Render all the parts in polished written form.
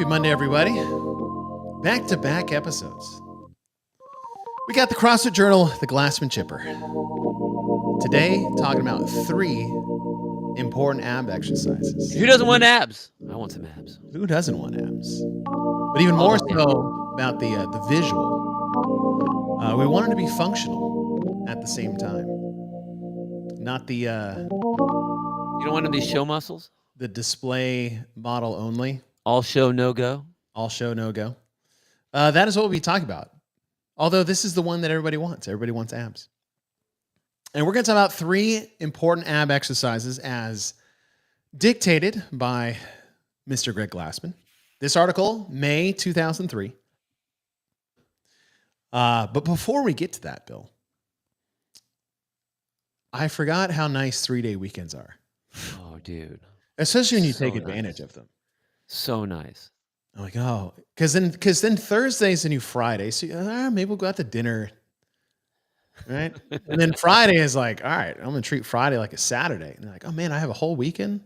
Happy Monday, everybody. Back-to-back episodes. We got the CrossFit Journal, the Glassman Chipper. Today, talking about 3 important ab exercises. Who doesn't want abs? I want some abs. Who doesn't want abs? But even more so about the visual. We want it to be functional at the same time. Not the You don't want them to be show muscles? the display model only. All show, no go? All show, no go. That is what we'll be talking about. Although this is the one that everybody wants. Everybody wants abs. And we're going to talk about 3 important ab exercises as dictated by Mr. Greg Glassman. This article, May 2003. But before we get to that, Bill, I forgot how nice 3-day weekends are. Oh, dude. Especially when you So take nice. advantage of them. So nice. I'm like, oh, because then Thursday's a new Friday. So maybe we'll go out to dinner. Right. And then Friday is like, all right, I'm going to treat Friday like a Saturday. And they're like, oh man, I have a whole weekend.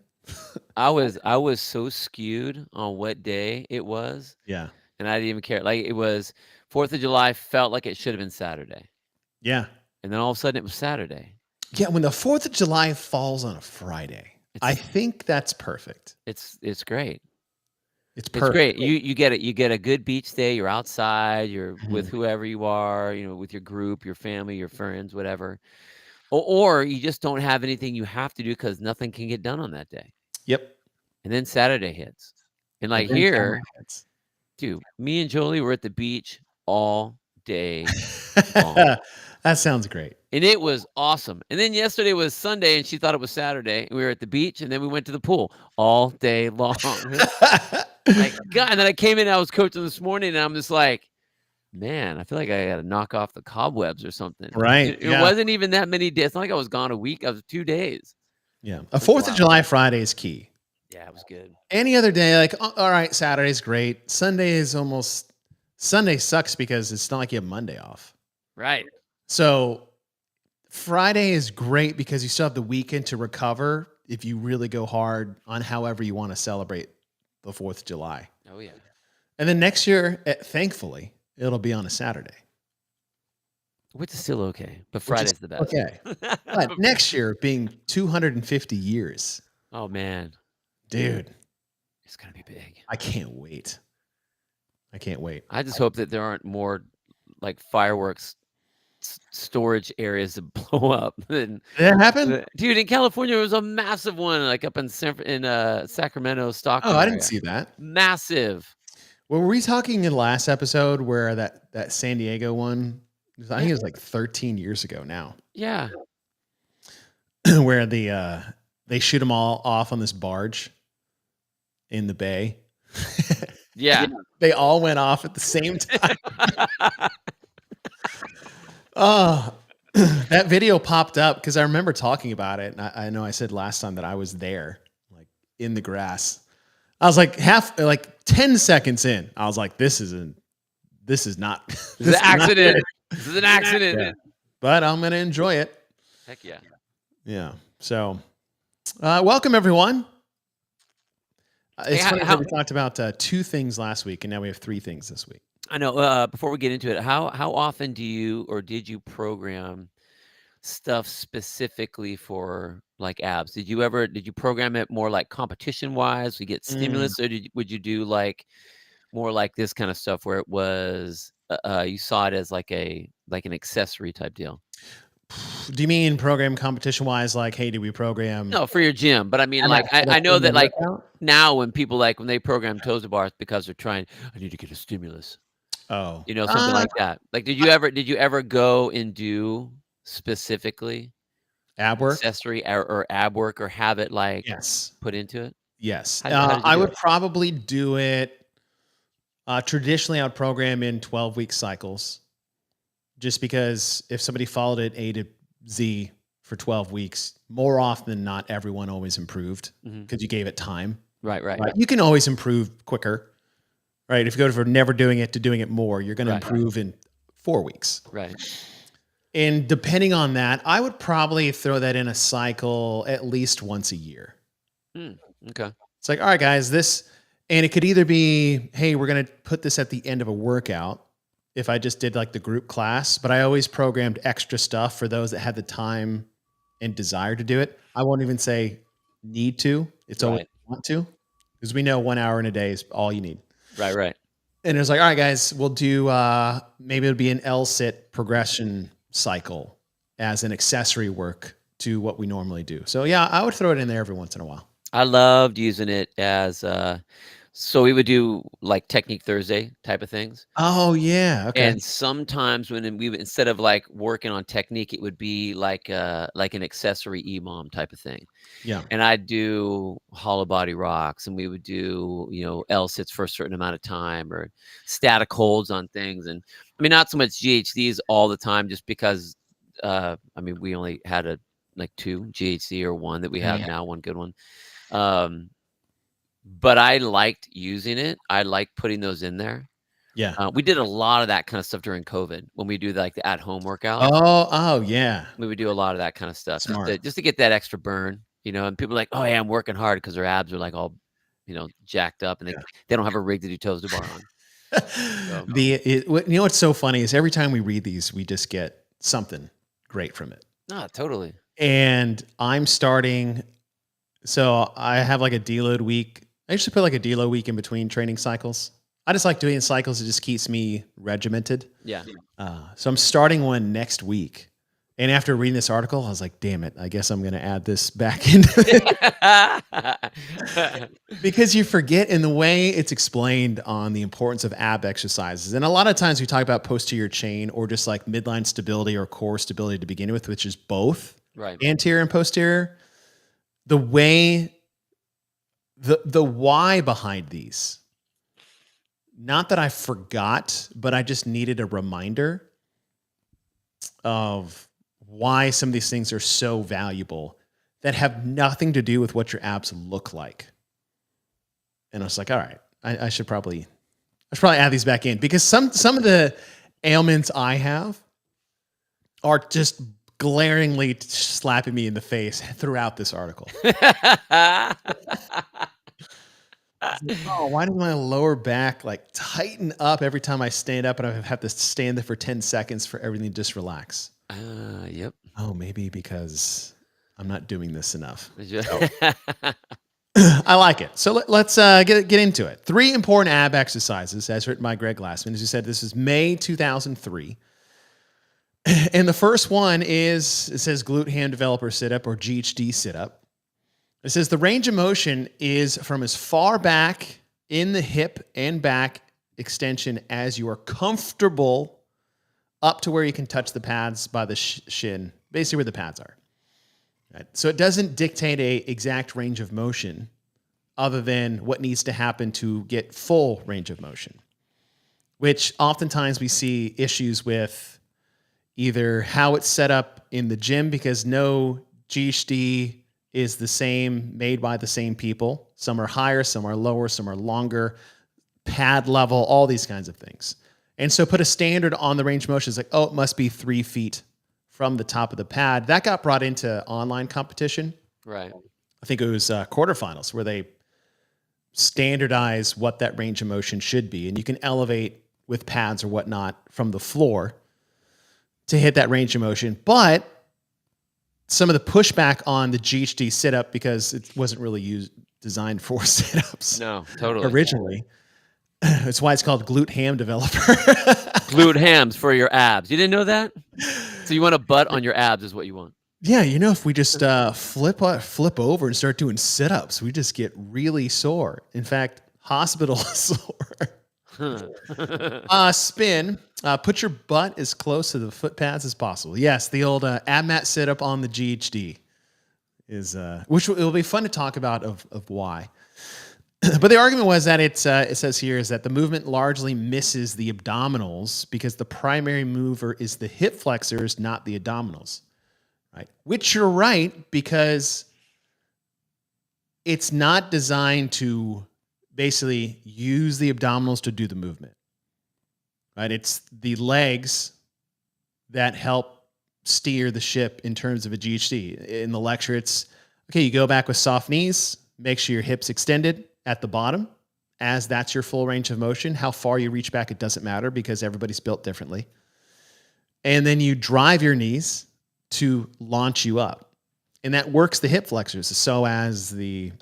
I was so skewed on what day it was, Yeah. and I didn't even care. Like, it was 4th of July, felt like it should have been Saturday. Yeah. And then all of a sudden it was Saturday. Yeah. When the 4th of July falls on a Friday, I think that's perfect. It's great. It's It's perfect. great. You get it. You get a good beach day. You're outside. You're with whoever you are. You know, with your group, your family, your friends, whatever. Or you just don't have anything you have to do because nothing can get done on that day. Yep. And then Saturday hits, and like And then here, Saturday hits. dude, me and Jolie were at the beach all day long, That sounds great. and it was awesome. And then yesterday was Sunday, and she thought it was Saturday, and we were at the beach, and then we went to the pool all day long. Like, God, and then I came in, I was coaching this morning, and I'm just like, man, I feel like I got to knock off the cobwebs or something. Right. It wasn't even that many days. It's not like I was gone a week. I was 2 days. Yeah. A 4th of July Friday is key. Yeah, it was good. Any other day, like, all right, Saturday's great. Sunday sucks because it's not like you have Monday off. Right. So Friday is great because you still have the weekend to recover if you really go hard on however you want to celebrate the 4th of July. Oh, yeah. And then next year, thankfully, it'll be on a Saturday. Which is still okay, but Friday's the best. Okay. But next year being 250 years. Oh, man. Dude. It's going to be big. I can't wait. I just hope that there aren't more like fireworks storage areas that blow up. Did that happen? Dude, in California, there was a massive one like up in Sacramento, Stockton. Oh, I didn't see that. Massive. Well, were we talking in the last episode where that San Diego one, I think it was like 13 years ago now. Yeah. Where they shoot them all off on this barge in the bay. Yeah. They all went off at the same time. Oh, that video popped up because I remember talking about it. And I know I said last time that I was there, like in the grass. I was like 10 seconds in. I was like, this is not. This is an accident. This is an accident. Yeah. But I'm going to enjoy it. Heck yeah. Yeah. So, welcome everyone. It's funny how we talked about 2 things last week, and now we have 3 things this week. I know. Before we get into it, how often do you or did you program stuff specifically for like abs? Did you program it more like competition wise? We get stimulus, or would you do like more like this kind of stuff where it was you saw it as like an accessory type deal? Do you mean program competition wise? Like, hey, do we program? No, for your gym. But I mean, like, I know that like now when people when they program toes to bars because they're trying, I need to get a stimulus. Oh, Something like that. Like, did you ever go and do specifically ab work, accessory or ab work, or have it like put into it? Yes. How did you I do would it? probably do it. Traditionally, I would program in 12-week cycles, just because if somebody followed it A to Z for 12 weeks, more often than not, everyone always improved because you gave it time. Right. You can always improve quicker, right? If you go from never doing it to doing it more, you're going to improve in 4 weeks. Right. And depending on that, I would probably throw that in a cycle at least once a year. Okay. It's like, all right, guys, this, And it could either be, hey, we're going to put this at the end of a workout if I just did like the group class, but I always programmed extra stuff for those that had the time and desire to do it. I won't even say need to. It's always Right. want to, because we know 1 hour in a day is all you need. Right. And it was like, all right, guys, we'll do, maybe it'll be an L-sit progression cycle as an accessory work to what we normally do. So yeah, I would throw it in there every once in a while. I loved using it as so we would do like Technique Thursday type of things. Oh yeah. Okay. And sometimes when we would, instead of like working on technique, it would be like an accessory EMOM type of thing. Yeah. And I'd do hollow body rocks, and we would do, L sits for a certain amount of time, or static holds on things. And I mean, not so much GHDs all the time, just because I mean, we only had like 2 GHD, or 1 that we have now, one good one. But I liked using it. I liked putting those in there. Yeah. We did a lot of that kind of stuff during COVID when we do like the at-home workout. Oh yeah. We would do a lot of that kind of stuff Smart. just to get that extra burn, and people are like, oh yeah, I'm working hard, because their abs are like all, jacked up, and they don't have a rig to do toes to bar on. So. What's so funny is every time we read these, we just get something great from it. Ah, totally. And I'm starting, so I have like a deload week. I usually put like a deload week in between training cycles. I just like doing cycles. It just keeps me regimented. Yeah. So I'm starting one next week. And after reading this article, I was like, damn it, I guess I'm going to add this back into it. Because you forget in the way it's explained on the importance of ab exercises. And a lot of times we talk about posterior chain, or just like midline stability or core stability to begin with, which is both right, anterior and posterior. The way, the why behind these, not that I forgot, but I just needed a reminder of why some of these things are so valuable that have nothing to do with what your abs look like. And I was like, all right, I should probably add these back in, because some of the ailments I have are just glaringly slapping me in the face throughout this article. Oh, why does my lower back like tighten up every time I stand up, and I have to stand there for 10 seconds for everything to just relax? Yep. Oh, maybe because I'm not doing this enough. So. I like it. So let's get into it. 3 important ab exercises, as written by Greg Glassman. As you said, this is May 2003. And the first one is, it says glute ham developer sit-up, or GHD sit-up. It says the range of motion is from as far back in the hip and back extension as you are comfortable, up to where you can touch the pads by the shin, basically where the pads are. Right? So it doesn't dictate an exact range of motion other than what needs to happen to get full range of motion, which oftentimes we see issues with either how it's set up in the gym, because no GHD is the same, made by the same people. Some are higher, some are lower, some are longer, pad level, all these kinds of things. And so put a standard on the range of motion. It's like, oh, it must be 3 feet from the top of the pad. That got brought into online competition. Right. I think it was quarterfinals, where they standardize what that range of motion should be. And you can elevate with pads or whatnot from the floor to hit that range of motion. But some of the pushback on the GHD sit-up, because it wasn't really designed for sit-ups. No, totally. Originally. That's why it's called glute ham developer. Glute hams for your abs. You didn't know that? So you want a butt on your abs is what you want. Yeah, if we just flip over and start doing sit-ups, we just get really sore. In fact, hospital sore. Spin. Put your butt as close to the foot pads as possible. Yes, the old ab mat sit-up on the GHD is, which it'll be fun to talk about of why. But the argument was that it says here is that the movement largely misses the abdominals because the primary mover is the hip flexors, not the abdominals. Right? Which you're right, because it's not designed to basically use the abdominals to do the movement. Right? It's the legs that help steer the ship in terms of a GHD. In the lecture, it's, okay, you go back with soft knees, make sure your hips extended at the bottom, as that's your full range of motion. How far you reach back, it doesn't matter because everybody's built differently. And then you drive your knees to launch you up. And that works the hip flexors, so as the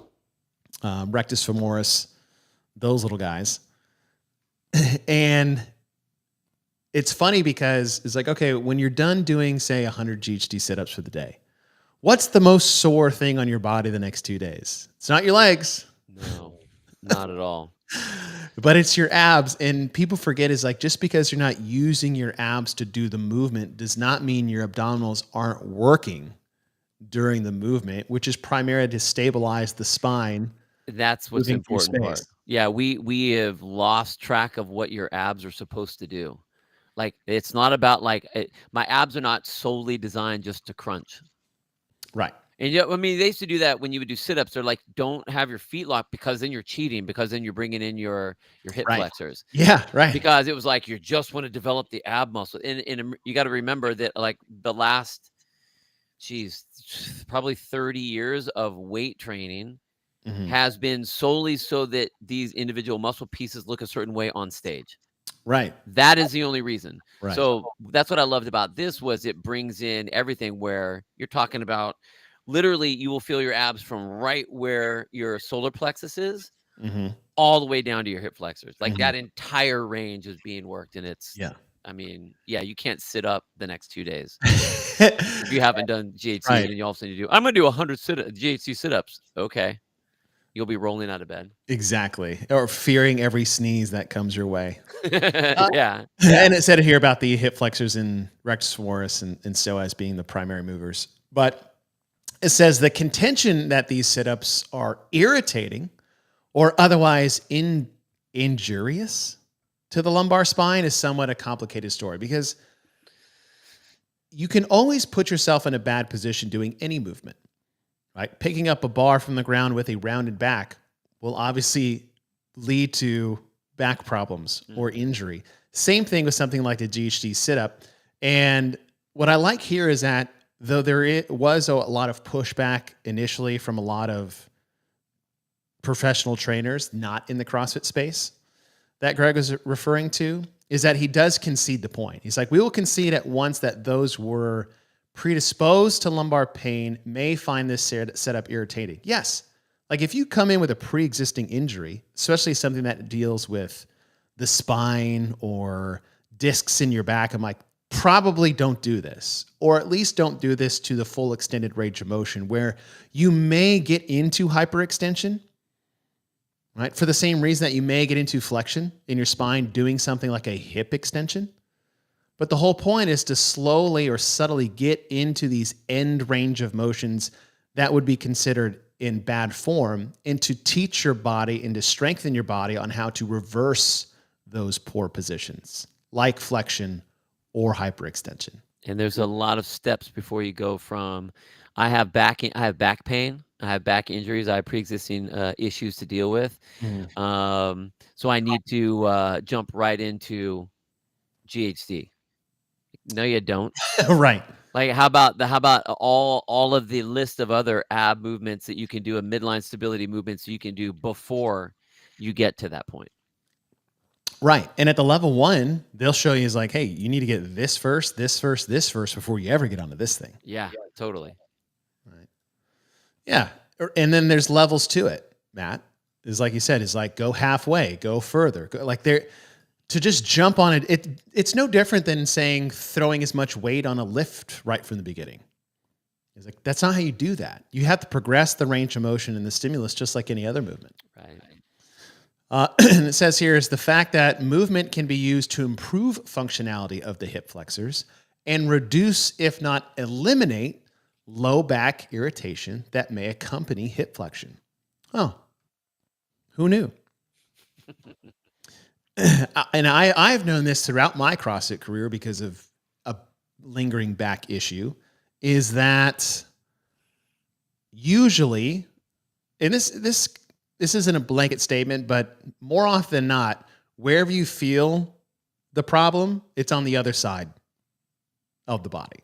rectus femoris, those little guys. And it's funny because it's like, okay, when you're done doing, say, 100 GHD sit-ups for the day, what's the most sore thing on your body the next 2 days? It's not your legs. No, not at all. But it's your abs. And people forget is like, just because you're not using your abs to do the movement does not mean your abdominals aren't working during the movement, which is primarily to stabilize the spine. That's what's Moving through important part. space. Yeah, we have lost track of what your abs are supposed to do. Like, it's not about like my abs are not solely designed just to crunch. Right. And yeah, I mean, they used to do that when you would do sit-ups. They're like, don't have your feet locked because then you're cheating, because then you're bringing in your hip Right. flexors. Yeah, right. Because it was like you just want to develop the ab muscle. And you got to remember that like the last, probably 30 years of weight training has been solely so that these individual muscle pieces look a certain way on stage. Right. That is the only reason. Right. So that's what I loved about this was it brings in everything where you're talking about literally you will feel your abs from right where your solar plexus is all the way down to your hip flexors. Like that entire range is being worked. And it's, I mean, yeah, you can't sit up the next 2 days. If you haven't done GHC, Right. and you all of a sudden you do, I'm going to do 100 GHC sit-ups. Okay. You'll be rolling out of bed. Exactly. Or fearing every sneeze that comes your way. Yeah. And it said here about the hip flexors and rectus femoris and psoas being the primary movers. But it says the contention that these sit-ups are irritating or otherwise injurious to the lumbar spine is somewhat a complicated story because you can always put yourself in a bad position doing any movement. Right? Picking up a bar from the ground with a rounded back will obviously lead to back problems or injury. Same thing with something like the GHD sit-up. And what I like here is that though there was a lot of pushback initially from a lot of professional trainers not in the CrossFit space that Greg was referring to, is that he does concede the point. He's like, we will concede at once that those were predisposed to lumbar pain may find this setup irritating. Yes. Like if you come in with a pre-existing injury, especially something that deals with the spine or discs in your back, I'm like, probably don't do this, or at least don't do this to the full extended range of motion where you may get into hyperextension, right? For the same reason that you may get into flexion in your spine doing something like a hip extension. But the whole point is to slowly or subtly get into these end range of motions that would be considered in bad form and to teach your body and to strengthen your body on how to reverse those poor positions like flexion or hyperextension. And there's a lot of steps before you go from, I have back pain, I have back injuries, I have pre-existing issues to deal with. So I need to jump right into GHD. No, you don't. Right. Like, how about all of the list of other ab movements that you can do, a midline stability movements you can do before you get to that point? Right. And at the level 1, they'll show you is like, hey, you need to get this first, this first, this first before you ever get onto this thing. Yeah, totally. Right. Yeah. And then there's levels to it, Matt. Is like you said, is like go halfway, go further. Like there to just jump on it. It's no different than saying throwing as much weight on a lift right from the beginning. It's like, that's not how you do that. You have to progress the range of motion and the stimulus just like any other movement. Right. And it says here is the fact that movement can be used to improve functionality of the hip flexors and reduce, if not eliminate, low back irritation that may accompany hip flexion. Oh, who knew? And I've known this throughout my CrossFit career because of a lingering back issue, is that usually, and this isn't a blanket statement, but more often than not, wherever you feel the problem, it's on the other side of the body.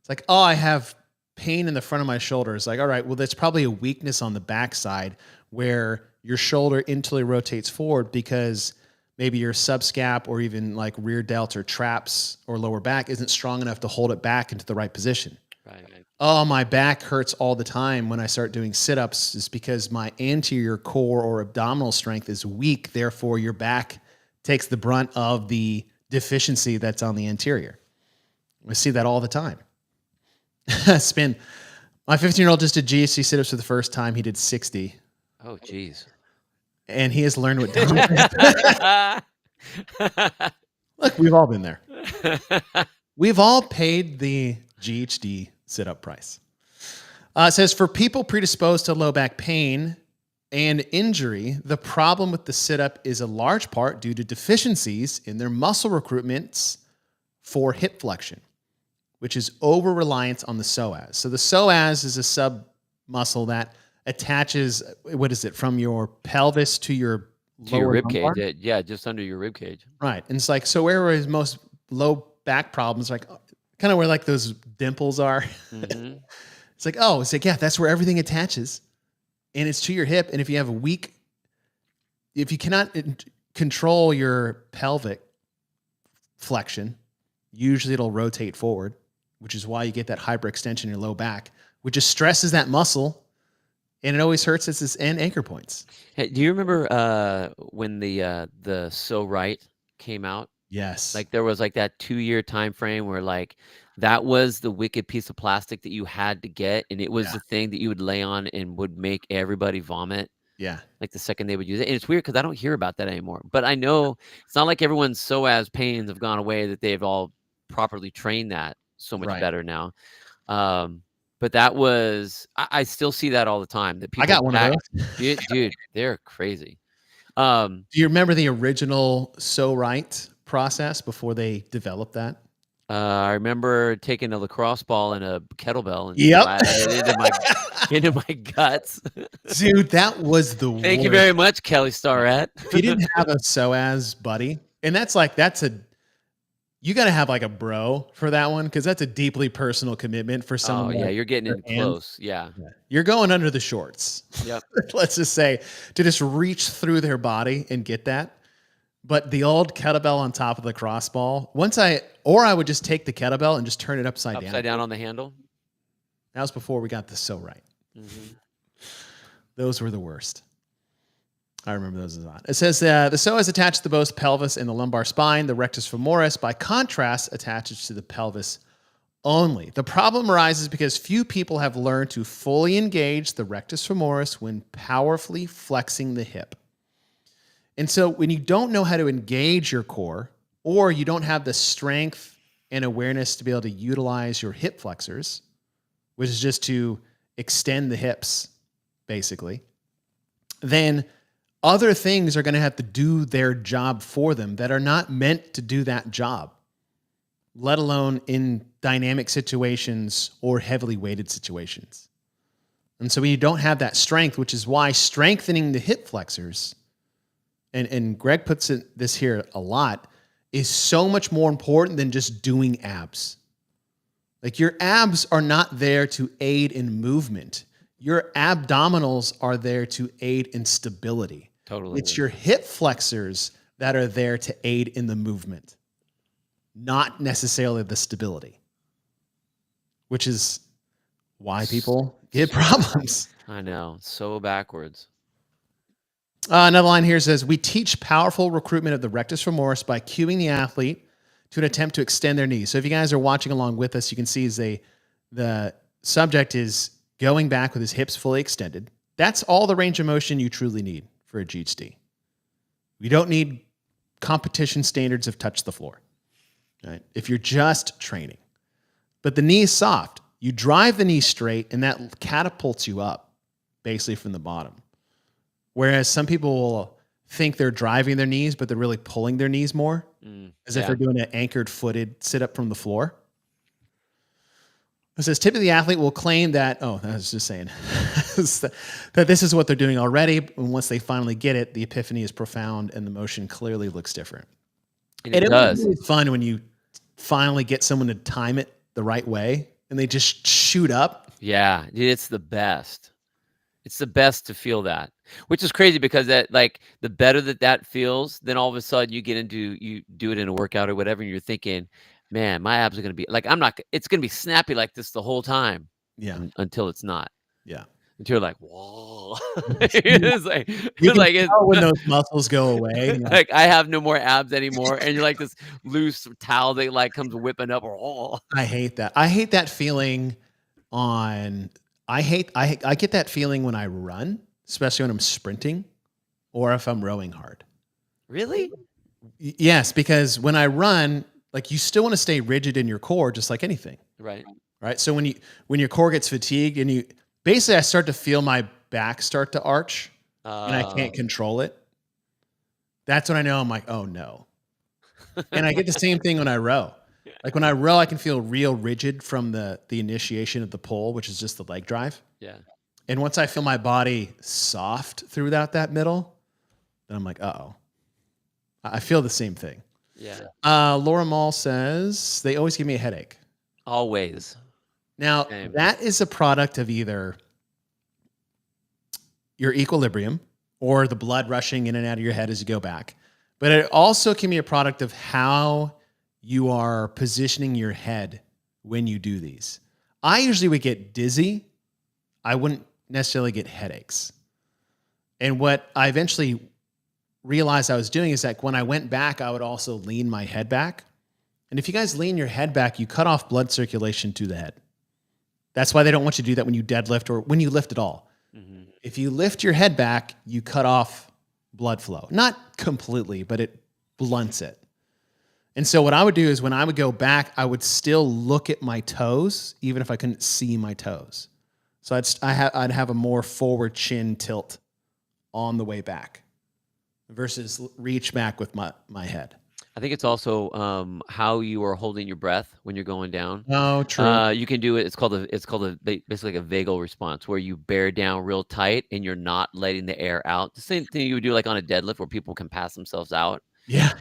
It's like, oh, I have pain in the front of my shoulder. It's like, all right, well, that's probably a weakness on the backside where your shoulder internally rotates forward because maybe your subscap or even like rear delt or traps or lower back isn't strong enough to hold it back into the right position. Right. Oh, my back hurts all the time when I start doing sit-ups is because my anterior core or abdominal strength is weak. Therefore, your back takes the brunt of the deficiency that's on the anterior. I see that all the time. My 15-year-old just did GHC sit-ups for the first time. He did 60. Oh, geez. And he has learned what Look, we've all been there. We've all paid the GHD sit-up price. It says, for people predisposed to low back pain and injury, the problem with the sit-up is a large part due to deficiencies in their muscle recruitments for hip flexion, which is over-reliance on the psoas. So the psoas is a sub-muscle that attaches, what is it, from your pelvis to your lower rib lumbar? cage. Yeah, just under your rib cage. Right. And it's like, so where is most low back problems, like kind of where like those dimples are. Mm-hmm. It's like, oh, it's like, yeah, that's where everything attaches. And it's to your hip. And if you have if you cannot control your pelvic flexion, usually it'll rotate forward, which is why you get that hyperextension in your low back, which just stresses that muscle. And it always hurts its end anchor points. Hey, do you remember when the So Right came out? Yes. Like there was like that 2-year time frame where like that was the wicked piece of plastic that you had to get, and it was the thing that you would lay on and would make everybody vomit. Yeah. Like the second they would use it. And it's weird because I don't hear about that anymore. But I know it's not like everyone's psoas pains have gone away, that they've all properly trained that so much better now. But that was, I still see that all the time. That people I got one of those. Dude, they're crazy. Do you remember the original So Right process before they developed that? I remember taking a lacrosse ball and a kettlebell and Yep. it into my guts. Dude, that was the Thank you very much, Kelly Starrett. If you didn't have a psoas buddy, and you got to have like a bro for that one, because that's a deeply personal commitment for someone. Oh, yeah, you're getting in close. Yeah. You're going under the shorts. Yep. Let's just say, to just reach through their body and get that. But the old kettlebell on top of the crossball, I would just take the kettlebell and just turn it upside down on the handle. That was before we got the So Right. Mm-hmm. Those were the worst. I remember those a lot. It says the psoas attached to both pelvis and the lumbar spine. The rectus femoris, by contrast, attaches to the pelvis only. The problem arises because few people have learned to fully engage the rectus femoris when powerfully flexing the hip. And so when you don't know how to engage your core, or you don't have the strength and awareness to be able to utilize your hip flexors, which is just to extend the hips, basically, then other things are going to have to do their job for them that are not meant to do that job, let alone in dynamic situations or heavily weighted situations. And so when you don't have that strength, which is why strengthening the hip flexors, and Greg puts this here a lot, is so much more important than just doing abs. Like, your abs are not there to aid in movement. Your abdominals are there to aid in stability. Totally. It's your hip flexors that are there to aid in the movement, not necessarily the stability, which is why people get problems. I know. So backwards. Another line here says, we teach powerful recruitment of the rectus femoris by cueing the athlete to an attempt to extend their knees. So if you guys are watching along with us, you can see the subject is going back with his hips fully extended. That's all the range of motion you truly need for a GHD. You don't need competition standards of touch the floor, right? If you're just training. But the knee is soft. You drive the knee straight, and that catapults you up, basically from the bottom. Whereas some people will think they're driving their knees, but they're really pulling their knees more, as if they're doing an anchored footed sit up from the floor. It says, typically the athlete will claim that, I was just saying, that this is what they're doing already. And once they finally get it, the epiphany is profound and the motion clearly looks different. And it does. It's really fun when you finally get someone to time it the right way and they just shoot up. Yeah, dude, it's the best. It's the best to feel that, which is crazy because that like the better that feels, then all of a sudden you do it in a workout or whatever, and you're thinking, man, my abs are gonna be like it's gonna be snappy like this the whole time Yeah. until it's not. Yeah. Until you're like, whoa. You It's like you can it's tell when those muscles go away. And you're like, like I have no more abs anymore, and you're like this loose towel that like comes whipping up. Oh, I hate that. I hate that feeling on I get that feeling when I run, especially when I'm sprinting or if I'm rowing hard. really? Yes, because when I run, like you still want to stay rigid in your core just like anything, Right. right? So when your core gets fatigued and you basically I start to feel my back start to arch and I can't control it. That's when I know I'm like, "Oh no." And I get the same thing when I row. Like when I row, I can feel real rigid from the initiation of the pull, which is just the leg drive. Yeah. And once I feel my body soft throughout that middle, then I'm like, uh-oh. I feel the same thing. Yeah. Laura Mall says they always give me a headache. Always. Now, Same. that is a product of either your equilibrium or the blood rushing in and out of your head as you go back. But it also can be a product of how you are positioning your head when you do these. I usually would get dizzy. I wouldn't necessarily get headaches. And what I eventually realized I was doing is that when I went back, I would also lean my head back. And if you guys lean your head back, you cut off blood circulation to the head. That's why they don't want you to do that when you deadlift or when you lift at all. Mhm. If you lift your head back, you cut off blood flow. Not completely, but it blunts it. And so what I would do is when I would go back, I would still look at my toes, even if I couldn't see my toes. So I'd have a more forward chin tilt on the way back versus reach back with my head. I think it's also how you are holding your breath when you're going down. Oh, true. You can do it. Basically a vagal response where you bear down real tight and you're not letting the air out. The same thing you would do like on a deadlift where people can pass themselves out. Yeah.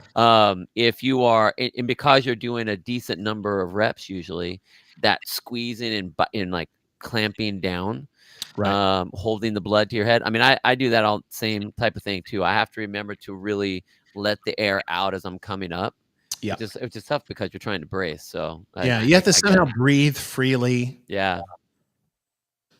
If you are, and because you're doing a decent number of reps, usually that squeezing and like clamping down, Right. holding the blood to your head. I mean, I do that all same type of thing too. I have to remember to really let the air out as I'm coming up. Yeah. It's just tough because you're trying to brace. So Yeah. You have to I get somehow it. breathe freely. Yeah.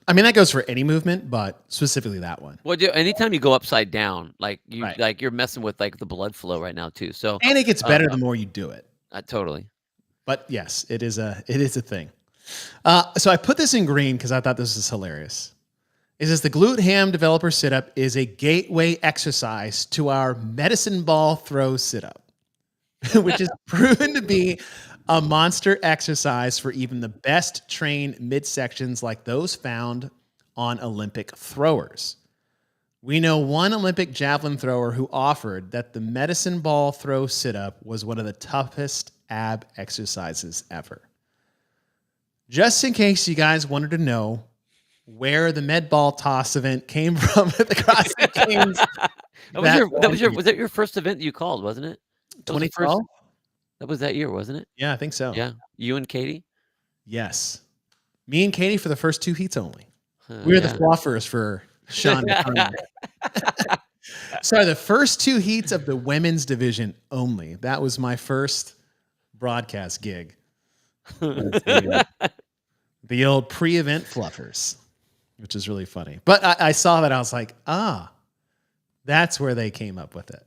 I mean, that goes for any movement, but specifically that one. Well, anytime you go upside down, Right. like you're messing with like the blood flow right now too. So And it gets better the more you do it. totally. But yes, it is a thing. So I put this in green because I thought this was hilarious. It says the glute ham developer sit-up is a gateway exercise to our medicine ball throw sit-up, which is proven to be a monster exercise for even the best trained midsections like those found on Olympic throwers. We know one Olympic javelin thrower who offered that the medicine ball throw sit-up was one of the toughest ab exercises ever. Just in case you guys wanted to know where the med ball toss event came from at the CrossFit Games. Was that your first event you called, wasn't it? That was the first 2012? that was that year, wasn't it? Yeah, I think so. Yeah. You and Katie? Yes. Me and Katie for the first 2 heats only. We were the Yeah. fluffers for Sean. Sorry, the first 2 heats of the women's division only. That was my first broadcast gig. The old pre-event fluffers, which is really funny. But I saw that. I was like, that's where they came up with it,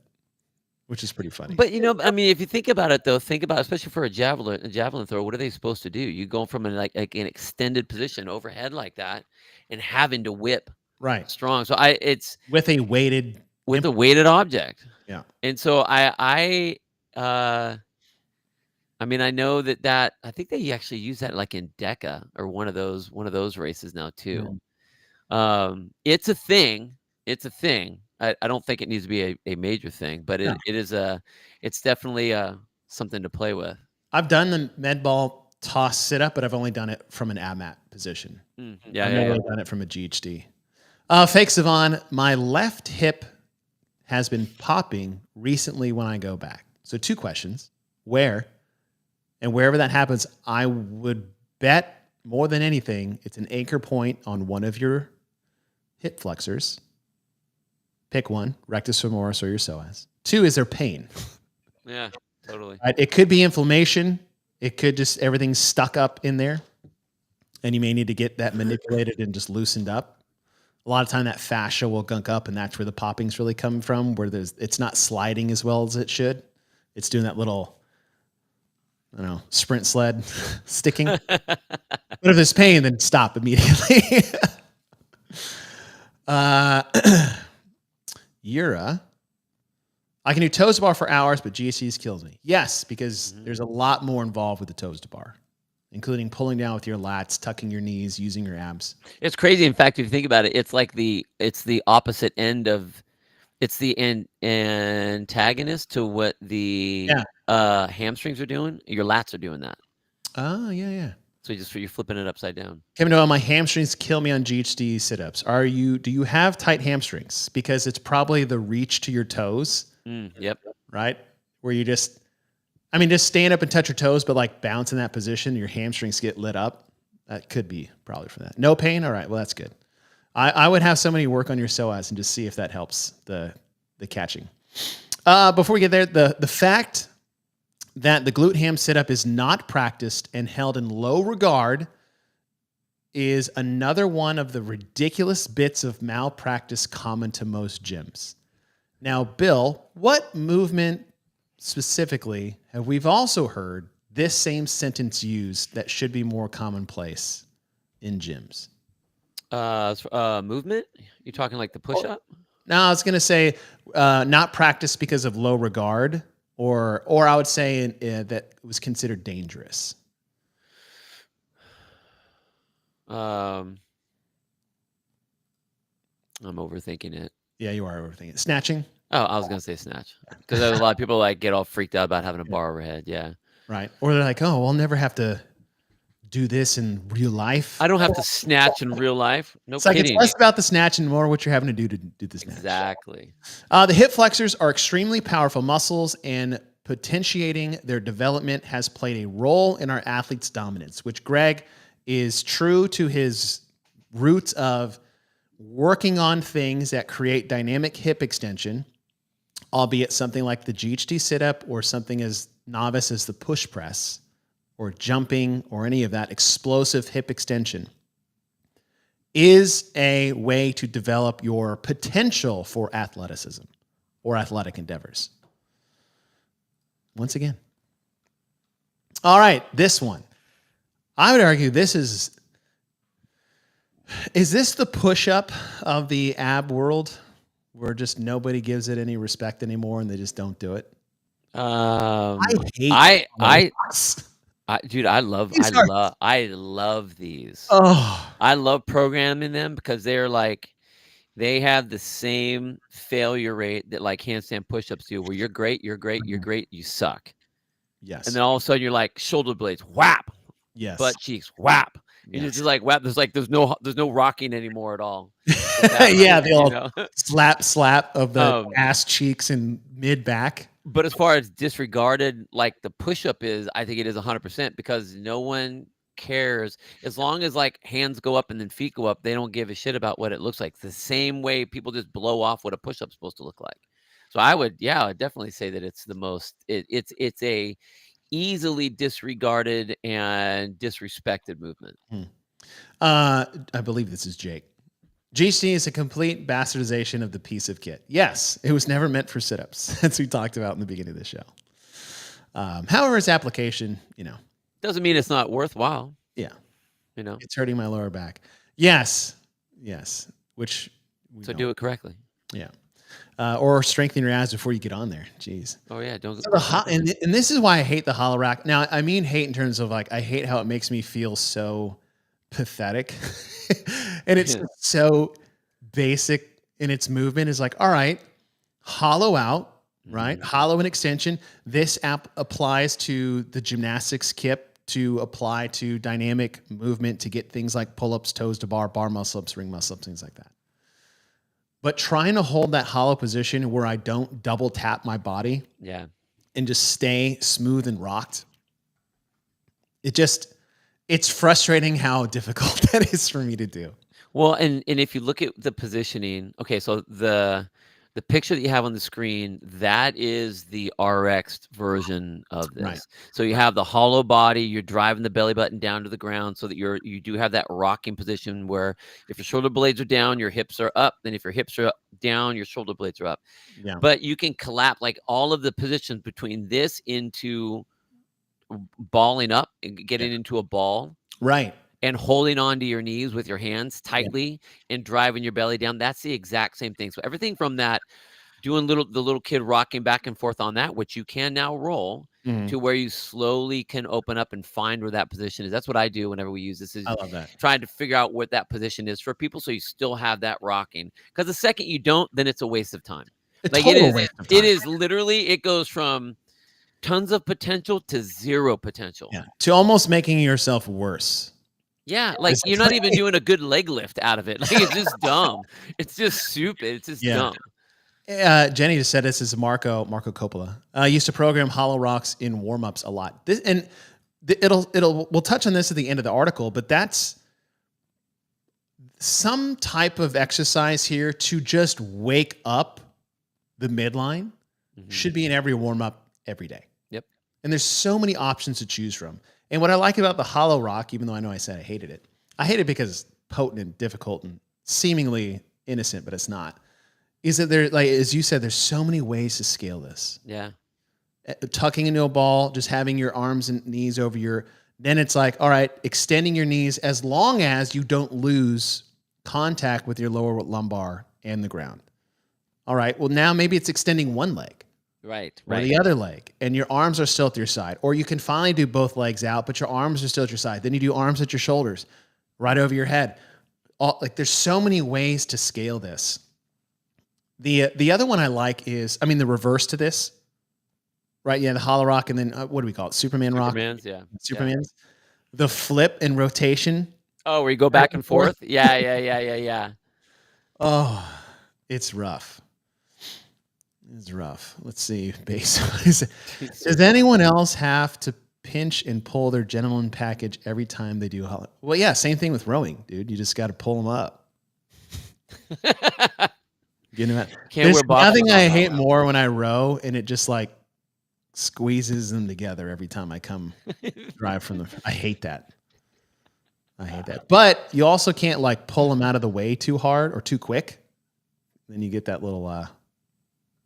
which is pretty funny. But I mean, if you think about it, though, especially for a javelin thrower, what are they supposed to do? You go from an an extended position overhead like that, and having to whip Right. strong. So it's With a weighted with a weighted object. Yeah. And so I mean, I know that I think they actually use that like in DECA or one of those races now too. It's a thing. It's a thing. I don't think it needs to be a major thing, but No. it's definitely something to play with. I've done the med ball toss sit up, but I've only done it from an ab mat position. Yeah, I've yeah, never yeah. done it from a GHD. Fake Savon, my left hip has been popping recently when I go back. So 2 questions. Where? And wherever that happens, I would bet more than anything, it's an anchor point on one of your hip flexors. Pick one, rectus femoris or your psoas. 2 is their pain. Yeah, totally. Right? It could be inflammation. It could just everything's stuck up in there, and you may need to get that manipulated and just loosened up. A lot of time that fascia will gunk up, and that's where the popping's really coming from, where it's not sliding as well as it should. It's doing that little, I don't know, sprint sled sticking. But if there's pain, then stop immediately. Ura. I can do toes to bar for hours, but GSCs kills me. Yes, because there's a lot more involved with the toes to bar, including pulling down with your lats, tucking your knees, using your abs. It's crazy. In fact, if you think about it, it's the opposite end of, it's the antagonist to what the hamstrings are doing. Your lats are doing that. Oh, yeah. So you're flipping it upside down. Kevin Noel, my hamstrings kill me on GHD sit-ups. Do you have tight hamstrings? Because it's probably the reach to your toes. Yep. Right? Where you just stand up and touch your toes, but like bounce in that position, your hamstrings get lit up. That could be probably for that. No pain? All right. Well, that's good. I would have somebody work on your psoas and just see if that helps the catching. Before we get there, the fact that the glute ham sit-up is not practiced and held in low regard is another one of the ridiculous bits of malpractice common to most gyms. Now, Bill, what movement specifically have we've also heard this same sentence used that should be more commonplace in gyms? Movement? You're talking like the push-up? No, I was going to say not practiced because of low regard, or I would say that it was considered dangerous. I'm overthinking it. Yeah, you are overthinking it. Snatching? Oh, I was going to say snatch. Because a lot of people like get all freaked out about having a bar overhead. Yeah. Right. Or they're like, oh, I'll never have to do this in real life. I don't have to snatch in real life. No it's like kidding. It's less about the snatch and more what you're having to do the snatch. Exactly. The hip flexors are extremely powerful muscles, and potentiating their development has played a role in our athletes' dominance, which Greg is true to his roots of working on things that create dynamic hip extension, albeit something like the GHD sit-up or something as novice as the push press or jumping or any of that explosive hip extension is a way to develop your potential for athleticism or athletic endeavors. Once again. All right, this one. I would argue this is this the push-up of the ab world where just nobody gives it any respect anymore and they just don't do it? Dude, I love these. Oh, I love programming them because they're like, they have the same failure rate that like handstand push-ups do, where you're great, you suck. yes. And then all of a sudden you're like shoulder blades, whap. Yes. Butt cheeks, whap. Yes. And it's just like whap. There's no rocking anymore at all. Yeah, the old slap of the ass cheeks and mid back. But as far as disregarded, like the push-up is, I think it is 100% because no one cares. As long as like hands go up and then feet go up, they don't give a shit about what it looks like. It's the same way people just blow off what a push-up's supposed to look like. So I would definitely say that it's the most, it's a easily disregarded and disrespected movement. I believe this is Jake. GC is a complete bastardization of the piece of kit. Yes, it was never meant for sit-ups, as we talked about in the beginning of the show. However, its application, doesn't mean it's not worthwhile. Yeah. It's hurting my lower back. Yes. Which do it correctly. Yeah. Or strengthen your abs before you get on there. Jeez. Oh yeah. And this is why I hate the hollow rack. Now, I mean, hate in terms of like, I hate how it makes me feel so pathetic. And it's so basic in its movement. Is like, all right, hollow out, right? Hollow and extension. This app applies to the gymnastics kit to apply to dynamic movement to get things like pull-ups, toes to bar muscle ups, ring muscle ups, things like that. But trying to hold that hollow position where I don't double tap my body and just stay smooth and rocked, it's frustrating how difficult that is for me to do. Well, and if you look at the positioning, okay, so the picture that you have on the screen, that is the RX version of Right. this. So you Right. have the hollow body, you're driving the belly button down to the ground so that you do have that rocking position where if your shoulder blades are down, your hips are up, then if your hips are down, your shoulder blades are up. Yeah. But you can collapse like all of the positions between this into balling up and Yeah. getting into a ball Right. and holding onto your knees with your hands Yeah. tightly and driving your belly down. That's the exact same thing. So everything from that, doing the little kid rocking back and forth on that, which you can now roll Mhm. to where you slowly can open up and find where that position is. That's what I do whenever we use this, I is love that. trying to figure out what that position is for people so you still have that rocking. Because the second you don't, then it's a waste of time. A Like it total is, waste of it time. is literally, it goes from tons of potential to zero potential. Yeah. To almost making yourself worse. Yeah, like you're not Basically. even doing a good leg lift out of it. Like it's just dumb. It's just stupid. It's just Yeah. dumb. Jenny just said this is Marco Coppola. Used to program hollow rocks in warm-ups a lot. We'll touch on this at the end of the article, but that's some type of exercise here to just wake up the midline should be in every warm-up every day. Yep. And there's so many options to choose from. And what I like about the hollow rock, even though I know I said I hated it because it's potent and difficult and seemingly innocent, but it's not, is that there, like, as you said, there's so many ways to scale this. Yeah. Tucking into a ball, just having your arms and knees over then it's like, all right, extending your knees as long as you don't lose contact with your lower lumbar and the ground. All right, well, now maybe it's extending one leg. Right. Or the other leg, and your arms are still at your side. Or you can finally do both legs out, but your arms are still at your side. Then you do arms at your shoulders, right over your head. There's so many ways to scale this. The other one I like is, the reverse to this, right? Yeah, the hollow rock, and then what do we call it? Superman rock? Superman's, yeah. Superman's. The flip and rotation. Oh, where you go back and forth? Yeah. Oh, it's rough. It's rough. Let's see. Base. Does anyone else have to pinch and pull their gentleman package every time they do hollow? Well, yeah, same thing with rowing, dude. You just got to pull them up. You know what? There's nothing I hate more when I row and it just like squeezes them together every time I come drive from I hate that. But you also can't like pull them out of the way too hard or too quick. Then you get that little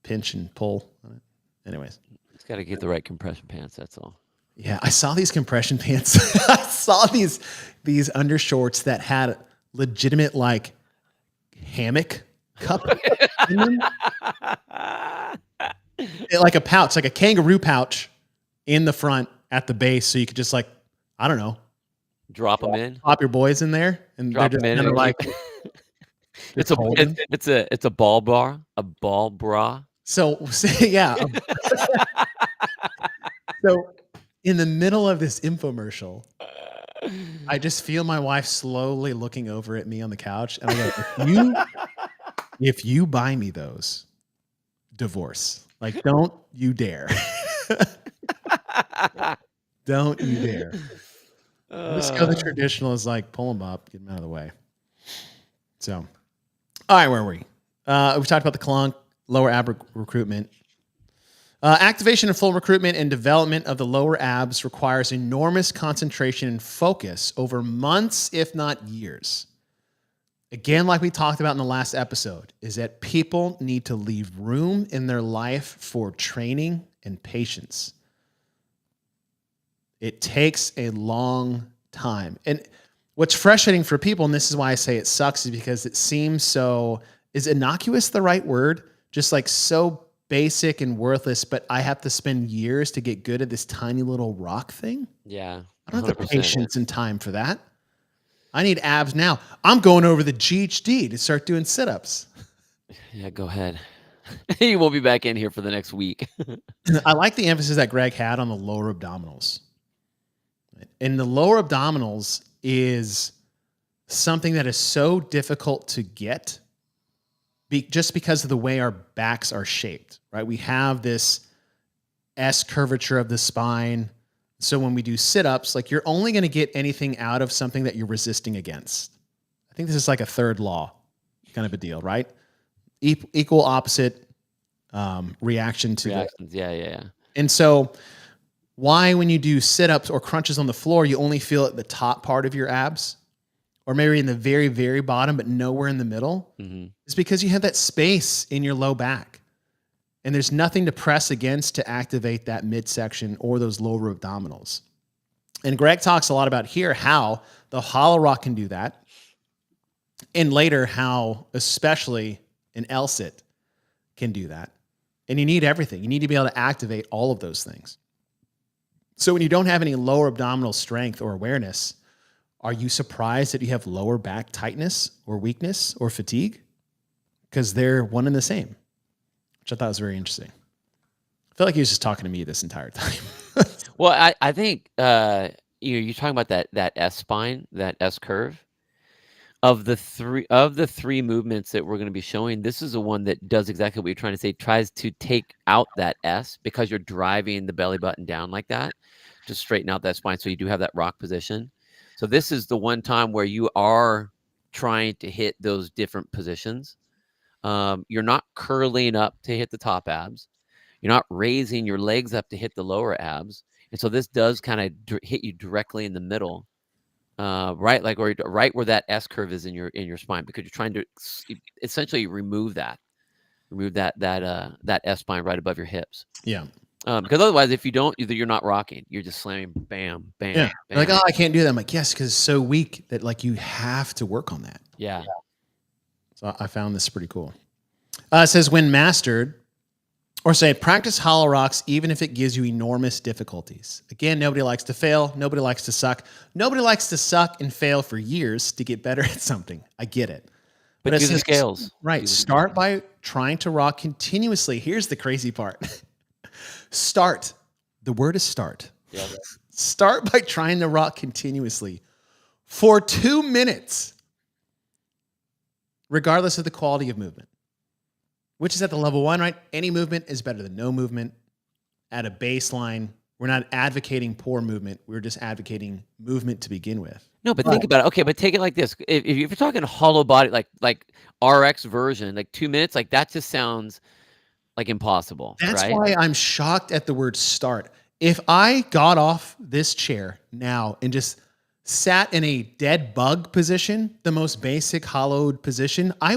pinch and pull on it. Anyways. It's got to get the right compression pants, that's all. Yeah, I saw these compression pants. I saw these undershorts that had legitimate like hammock cup in them. Like a pouch, like a kangaroo pouch in the front at the base, so you could just like, I don't know, drop them in, pop your boys in there, and drop they're them just in. like it's a ball bra. So yeah. So in the middle of this infomercial, I just feel my wife slowly looking over at me on the couch, and I go, if you buy me those, divorce. Like, don't you dare. Don't you dare. Let's go the traditional is like, pull them up, get them out of the way. So, all right, where were we? We talked about the clunk, lower ab recruitment. Activation and full recruitment and development of the lower abs requires enormous concentration and focus over months, if not years. Again, like we talked about in the last episode, is that people need to leave room in their life for training and patience. It takes a long time. And what's frustrating for people, and this is why I say it sucks, is because it seems so, is innocuous the right word? Just like so basic and worthless, but I have to spend years to get good at this tiny little rock thing? Yeah. I don't have the patience and time for that. I need abs now. I'm going over the GHD to start doing sit-ups. Yeah, go ahead. You will be back in here for the next week. I like the emphasis that Greg had on the lower abdominals. And the lower abdominals is something that is so difficult to get just because of the way our backs are shaped, right? We have this S curvature of the spine. So when we do sit-ups, like you're only going to get anything out of something that you're resisting against. think this is like a third law kind of a deal, right? Equal opposite reaction to Reactions. Yeah. And so why, when you do sit-ups or crunches on the floor, you only feel it at the top part of your abs, or maybe in the very, very bottom, but nowhere in the middle, is because you have that space in your low back. And there's nothing to press against to activate that midsection or those lower abdominals. And Greg talks a lot about here how the hollow rock can do that. And later how especially an L-sit can do that. And you need everything. You need to be able to activate all of those things. So when you don't have any lower abdominal strength or awareness, are you surprised that you have lower back tightness or weakness or fatigue? Because they're one and the same, which I thought was very interesting. I feel like he was just talking to me this entire time. Well, I think you're talking about that S spine, that S curve. Of the three movements that we're going to be showing, this is the one that does exactly what you're trying to say, tries to take out that S because you're driving the belly button down like that to straighten out that spine. So you do have that rock position. So this is the one time where you are trying to hit those different positions. You're not curling up to hit the top abs. You're not raising your legs up to hit the lower abs. And so this does kind of hit you directly in the middle. Right, like right where that S curve is in your spine, because you're trying to essentially remove that S spine right above your hips. Yeah. Because otherwise, if you don't, you're not rocking. You're just slamming, bam, bam. Yeah. Bam. Like, oh, I can't do that. I'm like, yes, because it's so weak that like you have to work on that. Yeah. So I found this pretty cool. It says when mastered, or say practice hollow rocks even if it gives you enormous difficulties. Again, nobody likes to fail. Nobody likes to suck. Nobody likes to suck and fail for years to get better at something. I get it. But do the scales. Right. Start by trying to rock continuously. Here's the crazy part. Start. The word is start. Yeah. Start by trying to rock continuously for 2 minutes, regardless of the quality of movement. Which is at the level 1, right? Any movement is better than no movement. At a baseline, we're not advocating poor movement. We're just advocating movement to begin with. No, but think about it. Okay, but take it like this. If you're talking hollow body, like RX version, like 2 minutes, like that just sounds like impossible. That's right? why I'm shocked at the word start. If I got off this chair now and just sat in a dead bug position, the most basic hollowed position, I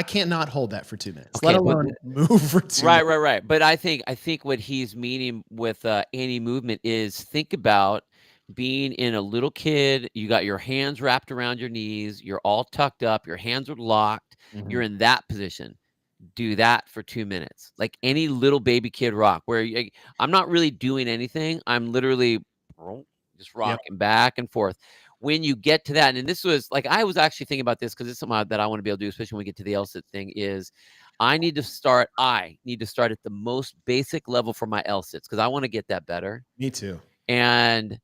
can't not hold that for 2 minutes, Okay, let alone move for 2 minutes. Right. But I think what he's meaning with any movement is think about being in a little kid. You got your hands wrapped around your knees. You're all tucked up. Your hands are locked. Mhm. You're in that position. Do that for 2 minutes. Like any little baby kid rock where I'm not really doing anything. I'm literally just rocking back and forth. When you get to that, and this was like, I was actually thinking about this because it's something that I want to be able to do, especially when we get to the L-sit thing, is I need to start at the most basic level for my L-sits because I want to get that better. Me too. And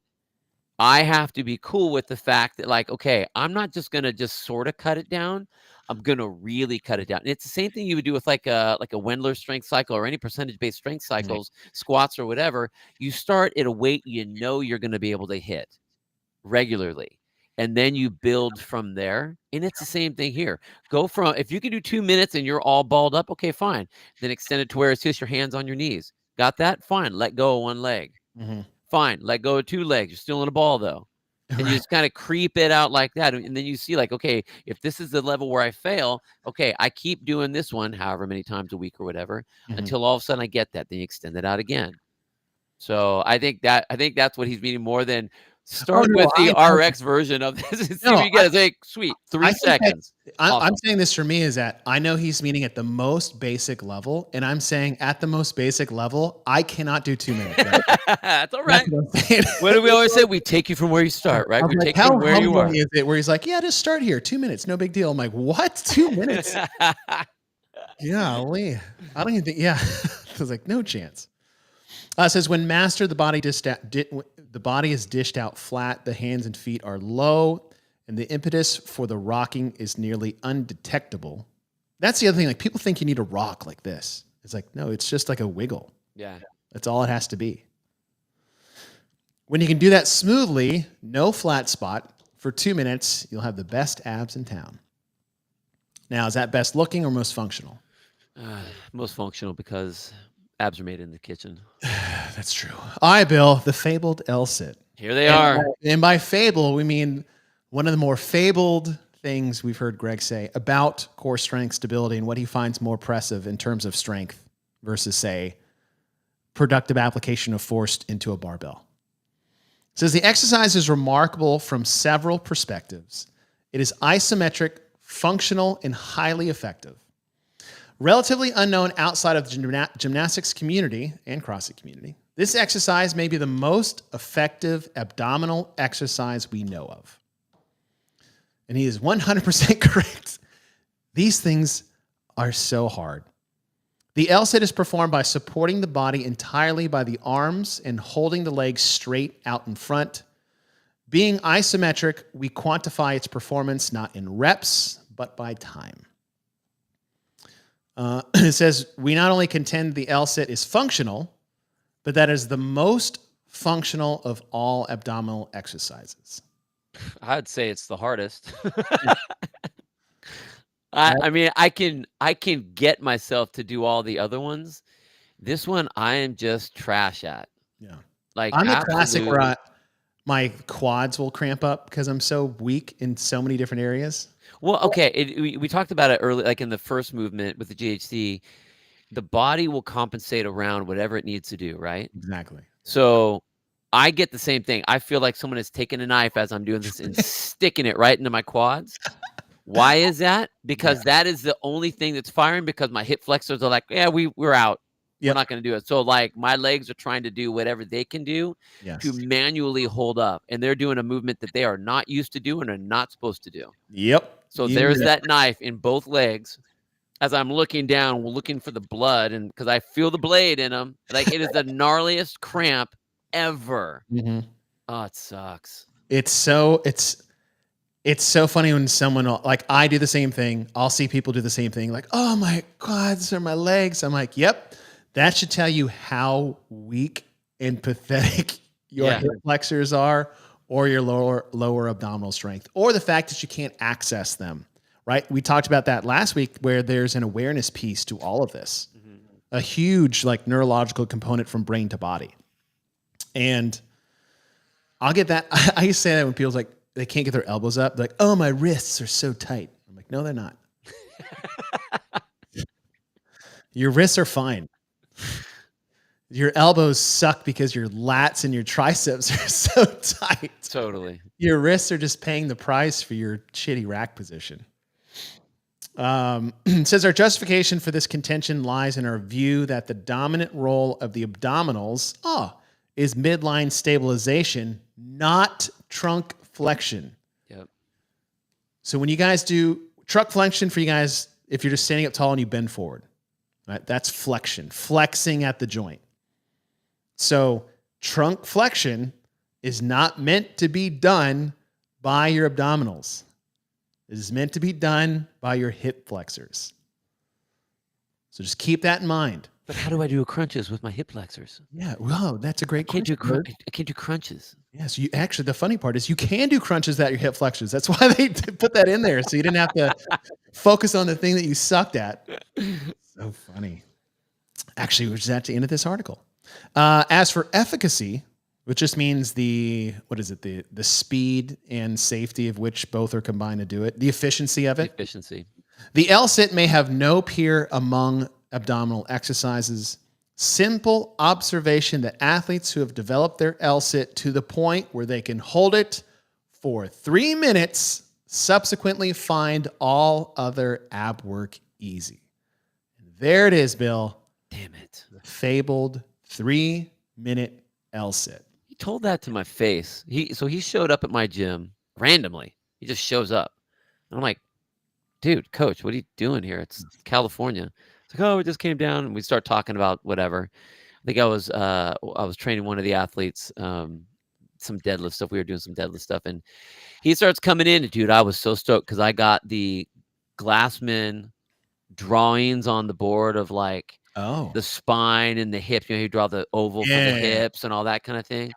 I have to be cool with the fact that, like, okay, I'm not just going to just sort of cut it down. I'm going to really cut it down. And it's the same thing you would do with like a Wendler strength cycle or any percentage-based strength cycles, squats or whatever. You start at a weight you know you're going to be able to hit regularly. And then you build from there. And it's the same thing here. Go from, if you can do 2 minutes and you're all balled up, okay, fine. Then extend it to where it's just your hands on your knees. Got that? Fine. Let go of one leg. Mm-hmm. Fine. Let go of 2 legs. You're still in a ball though. And you just kind of creep it out like that. And then you see like, okay, if this is the level where I fail, okay, I keep doing this one however many times a week or whatever, until all of a sudden I get that. Then you extend it out again. So I think that's what he's meaning more than start with the RX version of this. See what you get. It's like, sweet, 3 seconds. I'm saying this for me is that I know he's meaning at the most basic level, and I'm saying at the most basic level, I cannot do 2 minutes. Right? That's all right. What do we always say? We take you from where you start, right? We take you from where you are. Is it where he's like, yeah, just start here, 2 minutes, no big deal. I'm like, what? 2 minutes? Golly. I don't even think, I was like, no chance. It says when mastered, the body is dished out flat, the hands and feet are low, and the impetus for the rocking is nearly undetectable. That's the other thing. Like people think you need to rock like this. It's like, no, it's just like a wiggle. Yeah. That's all it has to be. When you can do that smoothly, no flat spot, for 2 minutes, you'll have the best abs in town. Now, is that best looking or most functional? Most functional because abs are made in the kitchen. That's true. All right, Bill, the fabled L-sit. Here they are. And by fable, we mean one of the more fabled things we've heard Greg say about core strength stability and what he finds more impressive in terms of strength versus, say, productive application of force into a barbell. It says the exercise is remarkable from several perspectives. It is isometric, functional, and highly effective. Relatively unknown outside of the gymnastics community and CrossFit community, this exercise may be the most effective abdominal exercise we know of. And he is 100% correct. These things are so hard. The L-sit is performed by supporting the body entirely by the arms and holding the legs straight out in front. Being isometric, we quantify its performance not in reps, but by time. It says, we not only contend the L-sit is functional, but that is the most functional of all abdominal exercises. I'd say it's the hardest. I mean, I can get myself to do all the other ones. This one I am just trash at. Yeah. Like I'm the classic where my quads will cramp up because I'm so weak in so many different areas. Well, okay, we talked about it early, like in the first movement with the GHC. The body will compensate around whatever it needs to do, right? Exactly. So I get the same thing. I feel like someone is taking a knife as I'm doing this and sticking it right into my quads. Why is that? Because that is the only thing that's firing, because my hip flexors are like, yeah, we're out. We're not going to do it. So like my legs are trying to do whatever they can do to manually hold up. And they're doing a movement that they are not used to do and are not supposed to do. Yep. So there's that knife in both legs as I'm looking down, looking for the blood. And because I feel the blade in them, like it is the gnarliest cramp ever. Mm-hmm. Oh, it sucks. It's so funny when someone, like, I do the same thing. I'll see people do the same thing. Like, oh, my quads or my legs. I'm like, yep. That should tell you how weak and pathetic your hip flexors are, or your lower abdominal strength, or the fact that you can't access them, right? We talked about that last week, where there's an awareness piece to all of this, a huge like neurological component from brain to body. And I'll get that. I used to say that when people's like, they can't get their elbows up. They're like, oh, my wrists are so tight. I'm like, no, they're not. Your wrists are fine. Your elbows suck because your lats and your triceps are so tight. Totally. Your wrists are just paying the price for your shitty rack position. It says our justification for this contention lies in our view that the dominant role of the abdominals is midline stabilization, not trunk flexion. Yep. So when you guys do trunk flexion, for you guys, if you're just standing up tall and you bend forward, right? That's flexion, flexing at the joint. So trunk flexion is not meant to be done by your abdominals. It is meant to be done by your hip flexors. So just keep that in mind. But how do I do crunches with my hip flexors? Yeah, well, that's a great question. I can't do crunches. Yes, you actually, the funny part is you can do crunches at your hip flexors. That's why they put that in there, so you didn't have to focus on the thing that you sucked at. So funny. Actually, which is at the end of this article. As for efficacy, which just means the speed and safety of which both are combined to do it, the efficiency of it. Efficiency. The L-sit may have no peer among abdominal exercises. Simple observation that athletes who have developed their L-sit to the point where they can hold it for 3 minutes subsequently find all other ab work easy. And there it is, Bill. Damn it. The fabled 3-minute L-sit. He told that to my face. He showed up at my gym randomly. He just shows up. And I'm like, dude, coach, what are you doing here? It's California. It's like, oh, we just came down, and we start talking about whatever. I think I was training one of the athletes, some deadlift stuff. We were doing some deadlift stuff, and he starts coming in. Dude, I was so stoked because I got the Glassman drawings on the board of like the spine and the hips. You know, he draw the oval for the hips and all that kind of thing.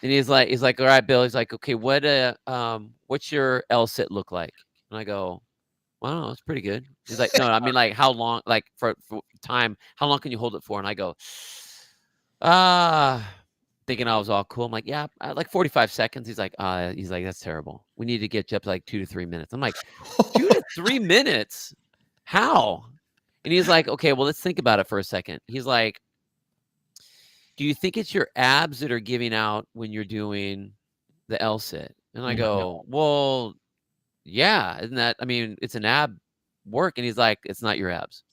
And he's like, all right, Bill. He's like, okay, what's your L sit look like? And I go, wow, that's pretty good. He's like, no, I mean, like, how long, like, for time, how long can you hold it for? And I go, thinking I was all cool. I'm like, yeah, like 45 seconds. He's like, that's terrible. We need to get you up to like 2 to 3 minutes. I'm like, 2 to 3 minutes? How? And he's like, okay, well, let's think about it for a second. He's like, do you think it's your abs that are giving out when you're doing the L sit? And I go, well, yeah, isn't that, I mean, it's an ab work. And he's like, it's not your abs.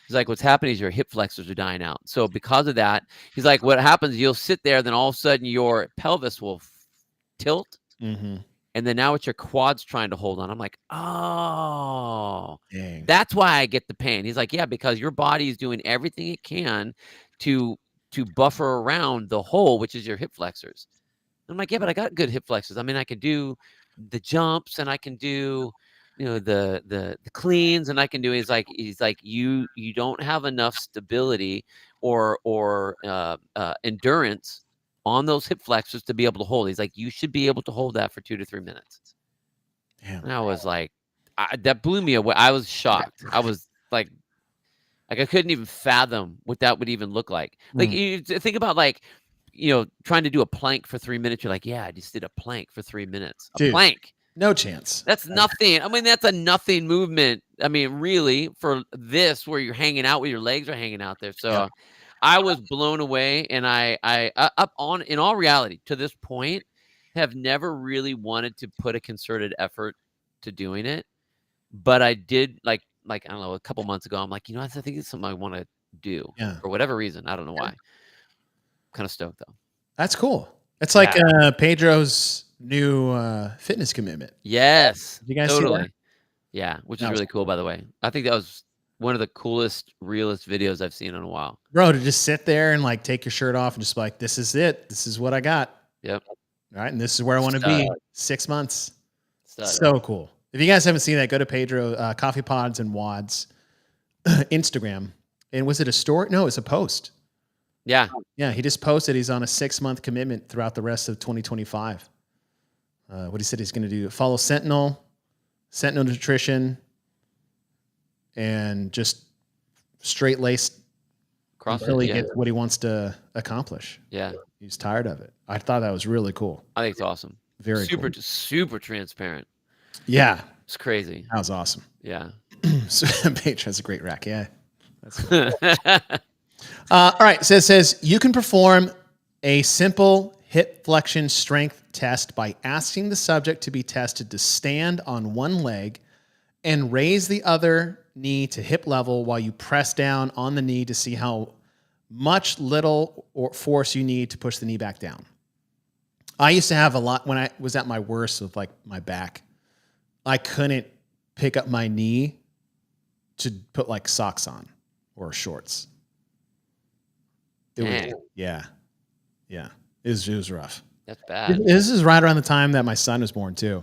He's like, what's happening is your hip flexors are dying out. So because of that, he's like, what happens, you'll sit there, then all of a sudden your pelvis will tilt. Mm-hmm. And then now it's your quads trying to hold on. I'm like, oh, Dang. that's why I get the pain. He's like, yeah, because your body is doing everything it can to buffer around the hole, which is your hip flexors. I'm like, yeah, but I got good hip flexors. I mean, I can do the jumps and I can do, the cleans, and I can do. He's like, you don't have enough stability or endurance on those hip flexors to be able to hold. He's like, you should be able to hold that for 2 to 3 minutes. Damn. And I was like, that blew me away. I was shocked. I was like I couldn't even fathom what that would even look like. Like, you think about, like, trying to do a plank for 3 minutes. You're like, yeah, I just did a plank for 3 minutes. A Dude, plank. no chance. That's nothing. I mean, that's a nothing movement. I mean, really, for this, where you're hanging out with your legs are hanging out there. So Yep. I was blown away. And I in all reality, to this point, have never really wanted to put a concerted effort to doing it. But I did, like, I don't know, a couple months ago, I'm like, I think it's something I want to do for whatever reason. I don't know why. Kind of stoked though. That's cool. It's like Pedro's new fitness commitment. Yes. You guys totally. see that? Yeah, which is really cool, by the way. I think that was one of the coolest, realest videos I've seen in a while. Bro, to just sit there and like take your shirt off and just be like, this is it. This is what I got. Yep. All right. And this is where I want to be. 6 months. Stud. So cool. If you guys haven't seen that, go to Pedro, Coffee Pods and Wads Instagram. And was it a story? No, it's a post. Yeah. Yeah. He just posted he's on a 6-month commitment throughout the rest of 2025. What he said he's going to do, follow Sentinel Nutrition, and just straight laced CrossFit. until he gets what he wants to accomplish. Yeah. He's tired of it. I thought that was really cool. I think it's awesome. Very super, cool. super transparent. Yeah. It's crazy. That was awesome. Yeah. So Paige has a great rack. Yeah. That's cool. All right. So it says you can perform a simple hip flexion strength test by asking the subject to be tested to stand on one leg and raise the other knee to hip level while you press down on the knee to see how much little or force you need to push the knee back down. I used to have a lot when I was at my worst with like my back. I couldn't pick up my knee to put like socks on or shorts. Yeah. It was rough. That's bad. This is right around the time that my son was born too.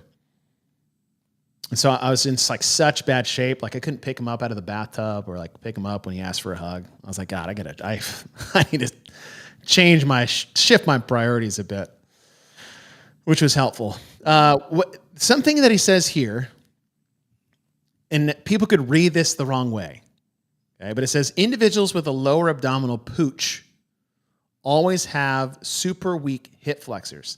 And so I was in like such bad shape. Like I couldn't pick him up out of the bathtub or like pick him up when he asked for a hug. I was like, God, I need to shift my priorities a bit, which was helpful. Something that he says here, and people could read this the wrong way. Okay. But it says individuals with a lower abdominal pooch always have super weak hip flexors.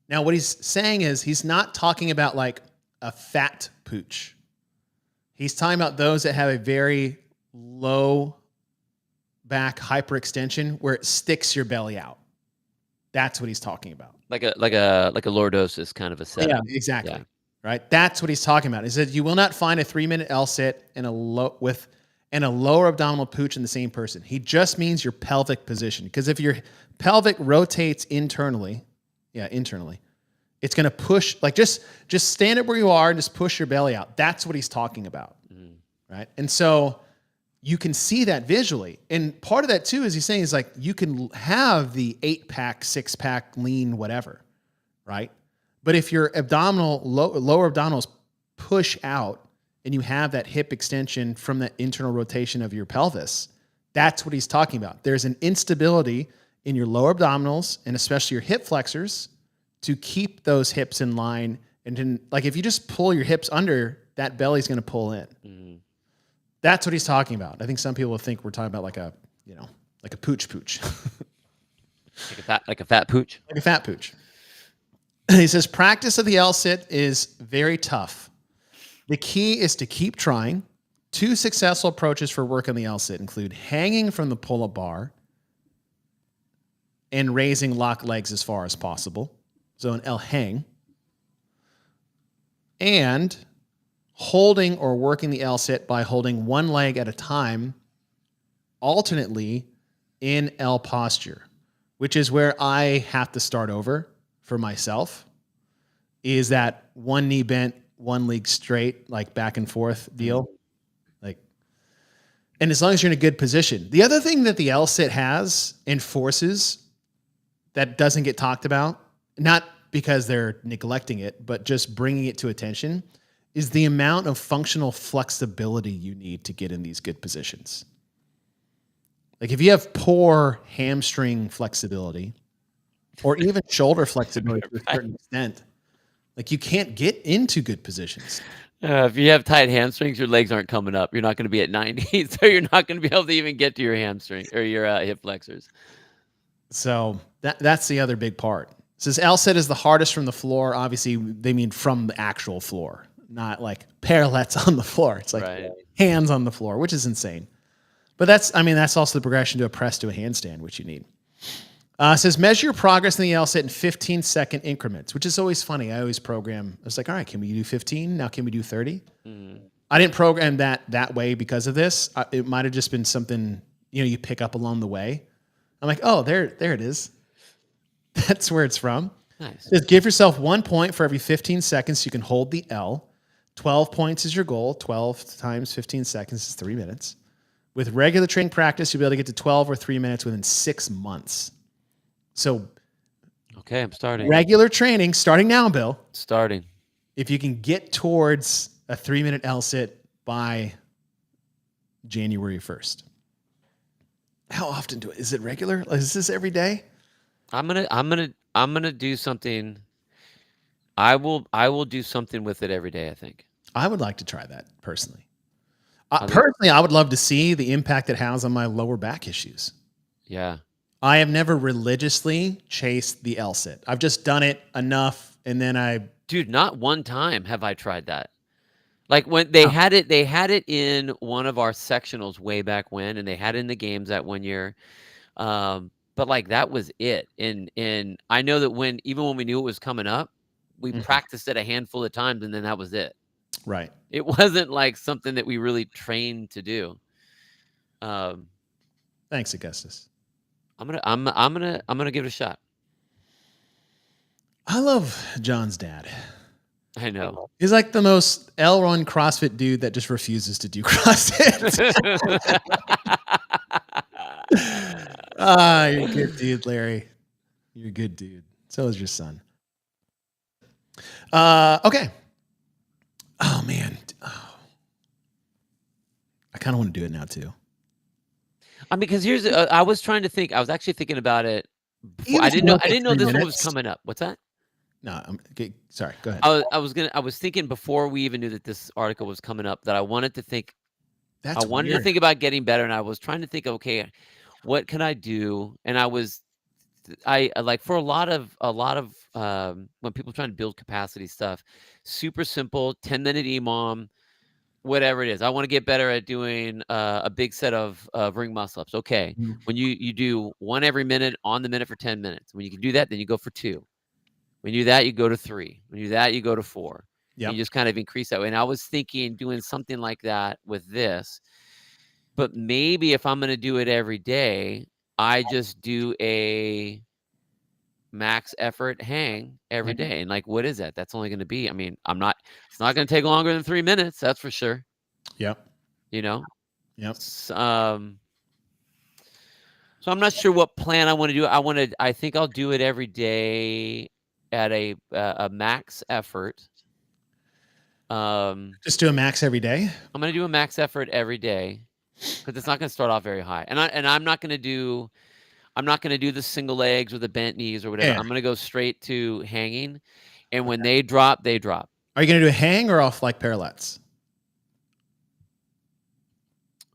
Now, what he's saying is he's not talking about like a fat pooch. He's talking about those that have a very low back hyperextension where it sticks your belly out. That's what he's talking about. Like a lordosis kind of a setup. Yeah, exactly. Yeah. Right. That's what he's talking about. He said you will not find a 3-minute L sit and a lower abdominal pooch in the same person. He just means your pelvic position. Because if your pelvic rotates internally, it's going to push, like just stand up where you are and just push your belly out. That's what he's talking about. Right. And so you can see that visually. And part of that too, is he's saying is like, you can have the 8-pack, 6-pack, lean, whatever. Right. But if your lower abdominals push out, and you have that hip extension from that internal rotation of your pelvis, that's what he's talking about. There's an instability in your lower abdominals and especially your hip flexors to keep those hips in line. And then, like, if you just pull your hips under, that belly's going to pull in. Mhm. That's what he's talking about. I think some people think we're talking about like a, like a pooch, Like a fat pooch. like a fat pooch. He says practice of the L sit is very tough. The key is to keep trying. 2 successful approaches for work on the L sit include hanging from the pull-up bar and raising lock legs as far as possible. So an L hang. And holding or working the L sit by holding one leg at a time alternately in L posture, which is where I have to start over for myself, is that one knee bent, one leg straight, like back and forth deal. Like, and as long as you're in a good position. The other thing that the L sit has and forces that doesn't get talked about, not because they're neglecting it, but just bringing it to attention, is the amount of functional flexibility you need to get in these good positions. Like if you have poor hamstring flexibility or even shoulder flexibility to a certain extent, like you can't get into good positions. If you have tight hamstrings, your legs aren't coming up. You're not going to be at 90, so you're not going to be able to even get to your hamstring or your hip flexors. So that's the other big part. It says L sit is the hardest from the floor. Obviously, they mean from the actual floor, not like parallettes on the floor. It's like hands on the floor, which is insane. But that's also the progression to a press to a handstand, which you need. It says measure your progress in the L sit in 15-second increments, which is always funny. I always program. I was like, all right, can we do 15? Now can we do 30? I didn't program that way because of this. It might have just been something you pick up along the way. I'm like, oh, there it is. That's where it's from. Nice. It says give yourself 1 point for every 15 seconds you can hold the L. 12 points is your goal. 12 times 15 seconds is 3 minutes. With regular training practice, you'll be able to get to 12 or 3 minutes within 6 months. So, okay, I'm starting. Regular training, starting now, Bill. Starting. If you can get towards a 3-minute L sit by January 1st. How often is it regular? Is this every day? I'm gonna do something. I will do something with it every day, I think. I would like to try that personally. I would love to see the impact it has on my lower back issues. Yeah. I have never religiously chased the L sit. I've just done it enough, and then Dude, not one time have I tried that. Like when they had it in one of our sectionals way back when, and they had it in the games that one year. But like that was it. And I know that even when we knew it was coming up, we practiced it a handful of times, and then that was it. Right. It wasn't like something that we really trained to do. Thanks, Augustus. I'm gonna give it a shot. I love John's dad. I know. He's like the most L-run CrossFit dude that just refuses to do CrossFit. You're a good dude, Larry. You're a good dude. So is your son. Okay. Oh, man. Oh. I kind of want to do it now, too. I mean, because I was trying to think. I was actually thinking about it. I didn't know this one was coming up. What's that? No, sorry. Go ahead. I was thinking before we even knew that this article was coming up that I wanted to think. That's I wanted to think about getting better, and I was trying to think, okay, what can I do? And I like for a lot of when people trying to build capacity stuff, super simple, 10-minute EMOM, whatever it is. I want to get better at doing a big set of ring muscle ups. Okay, when you do one every minute on the minute for 10 minutes. When you can do that, then you go for 2. When you do that, you go to 3. When you do that, you go to 4. Yep. You just kind of increase that way. And I was thinking doing something like that with this. But maybe if I'm going to do it every day, I just do a max effort hang every day. And like, what is that? That's only going to be, I mean, it's not going to take longer than 3 minutes. That's for sure. Yep. Yep. So I'm not sure what plan I want to do. I think I'll do it every day at a max effort. Just do a max every day? I'm going to do a max effort every day because it's not going to start off very high. And I'm not going to do I'm not going to do the single legs or the bent knees or whatever. Yeah. I'm going to go straight to hanging. And when they drop, they drop. Are you going to do a hang or off like parallettes?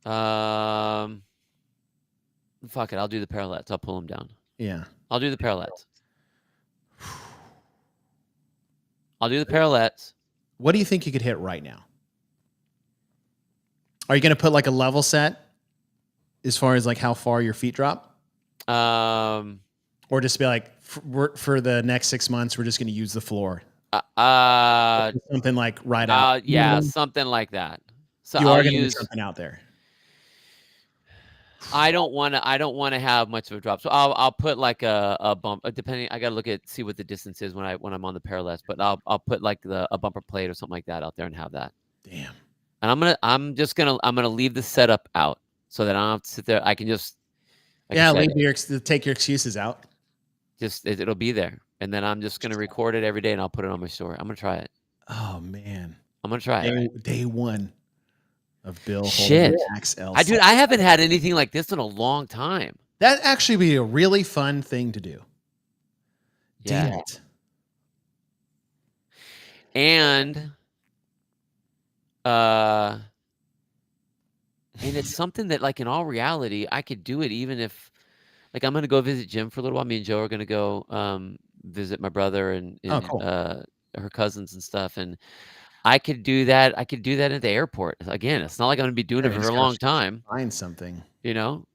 Fuck it. I'll do the parallettes. I'll pull them down. Yeah. I'll do the parallettes. I'll do the parallettes. What do you think you could hit right now? Are you going to put like a level set as far as like how far your feet drop? Or just be like, for the next 6 months, we're just going to use the floor. Something like right out. Yeah, something like that. So you are going to use something out there. I don't want to have much of a drop. So I'll put like a bump, depending. I got to see what the distance is when I'm on the parallels, but I'll put like a bumper plate or something like that out there and have that. Damn. And I'm gonna leave the setup out so that I don't have to sit there. I can just take your excuses out. It'll be there, and then I'm just gonna record it every day and I'll put it on my story. I'm gonna try it. Oh man, I'm gonna try it. Day one of Bill. Shit, dude, I haven't had anything like this in a long time. That'd actually be a really fun thing to do. Yeah. Damn it. And it's something that, like, in all reality, I could do it even if, like, I'm gonna go visit Jim for a little while. Me and Joe are gonna go visit my brother and cool. Her cousins and stuff, and I could do that. I could do that at the airport. Again, it's not like I'm gonna be doing it for a long time. Find something, you know.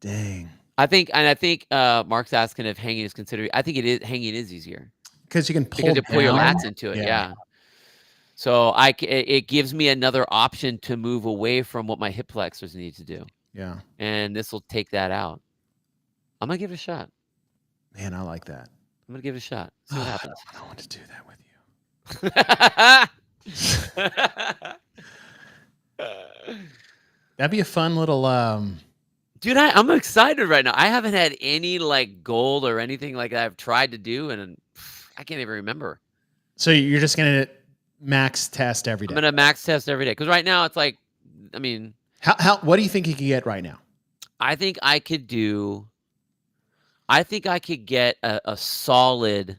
Dang. I think Mark's asking if hanging is considered. I think it is. Hanging is easier because you can pull your lats into it. Yeah. So it gives me another option to move away from what my hip flexors need to do. Yeah. And this will take that out. I'm gonna give it a shot. Man, I like that. I'm gonna give it a shot. See what happens. I don't want to do that with you. That'd be a fun little dude, I'm excited right now. I haven't had any like goal or anything like that I've tried to do, and I can't even remember. So you're just gonna max test every day? I'm gonna max test every day because right now it's like, I mean, what do you think you could get right now? I think I could get a solid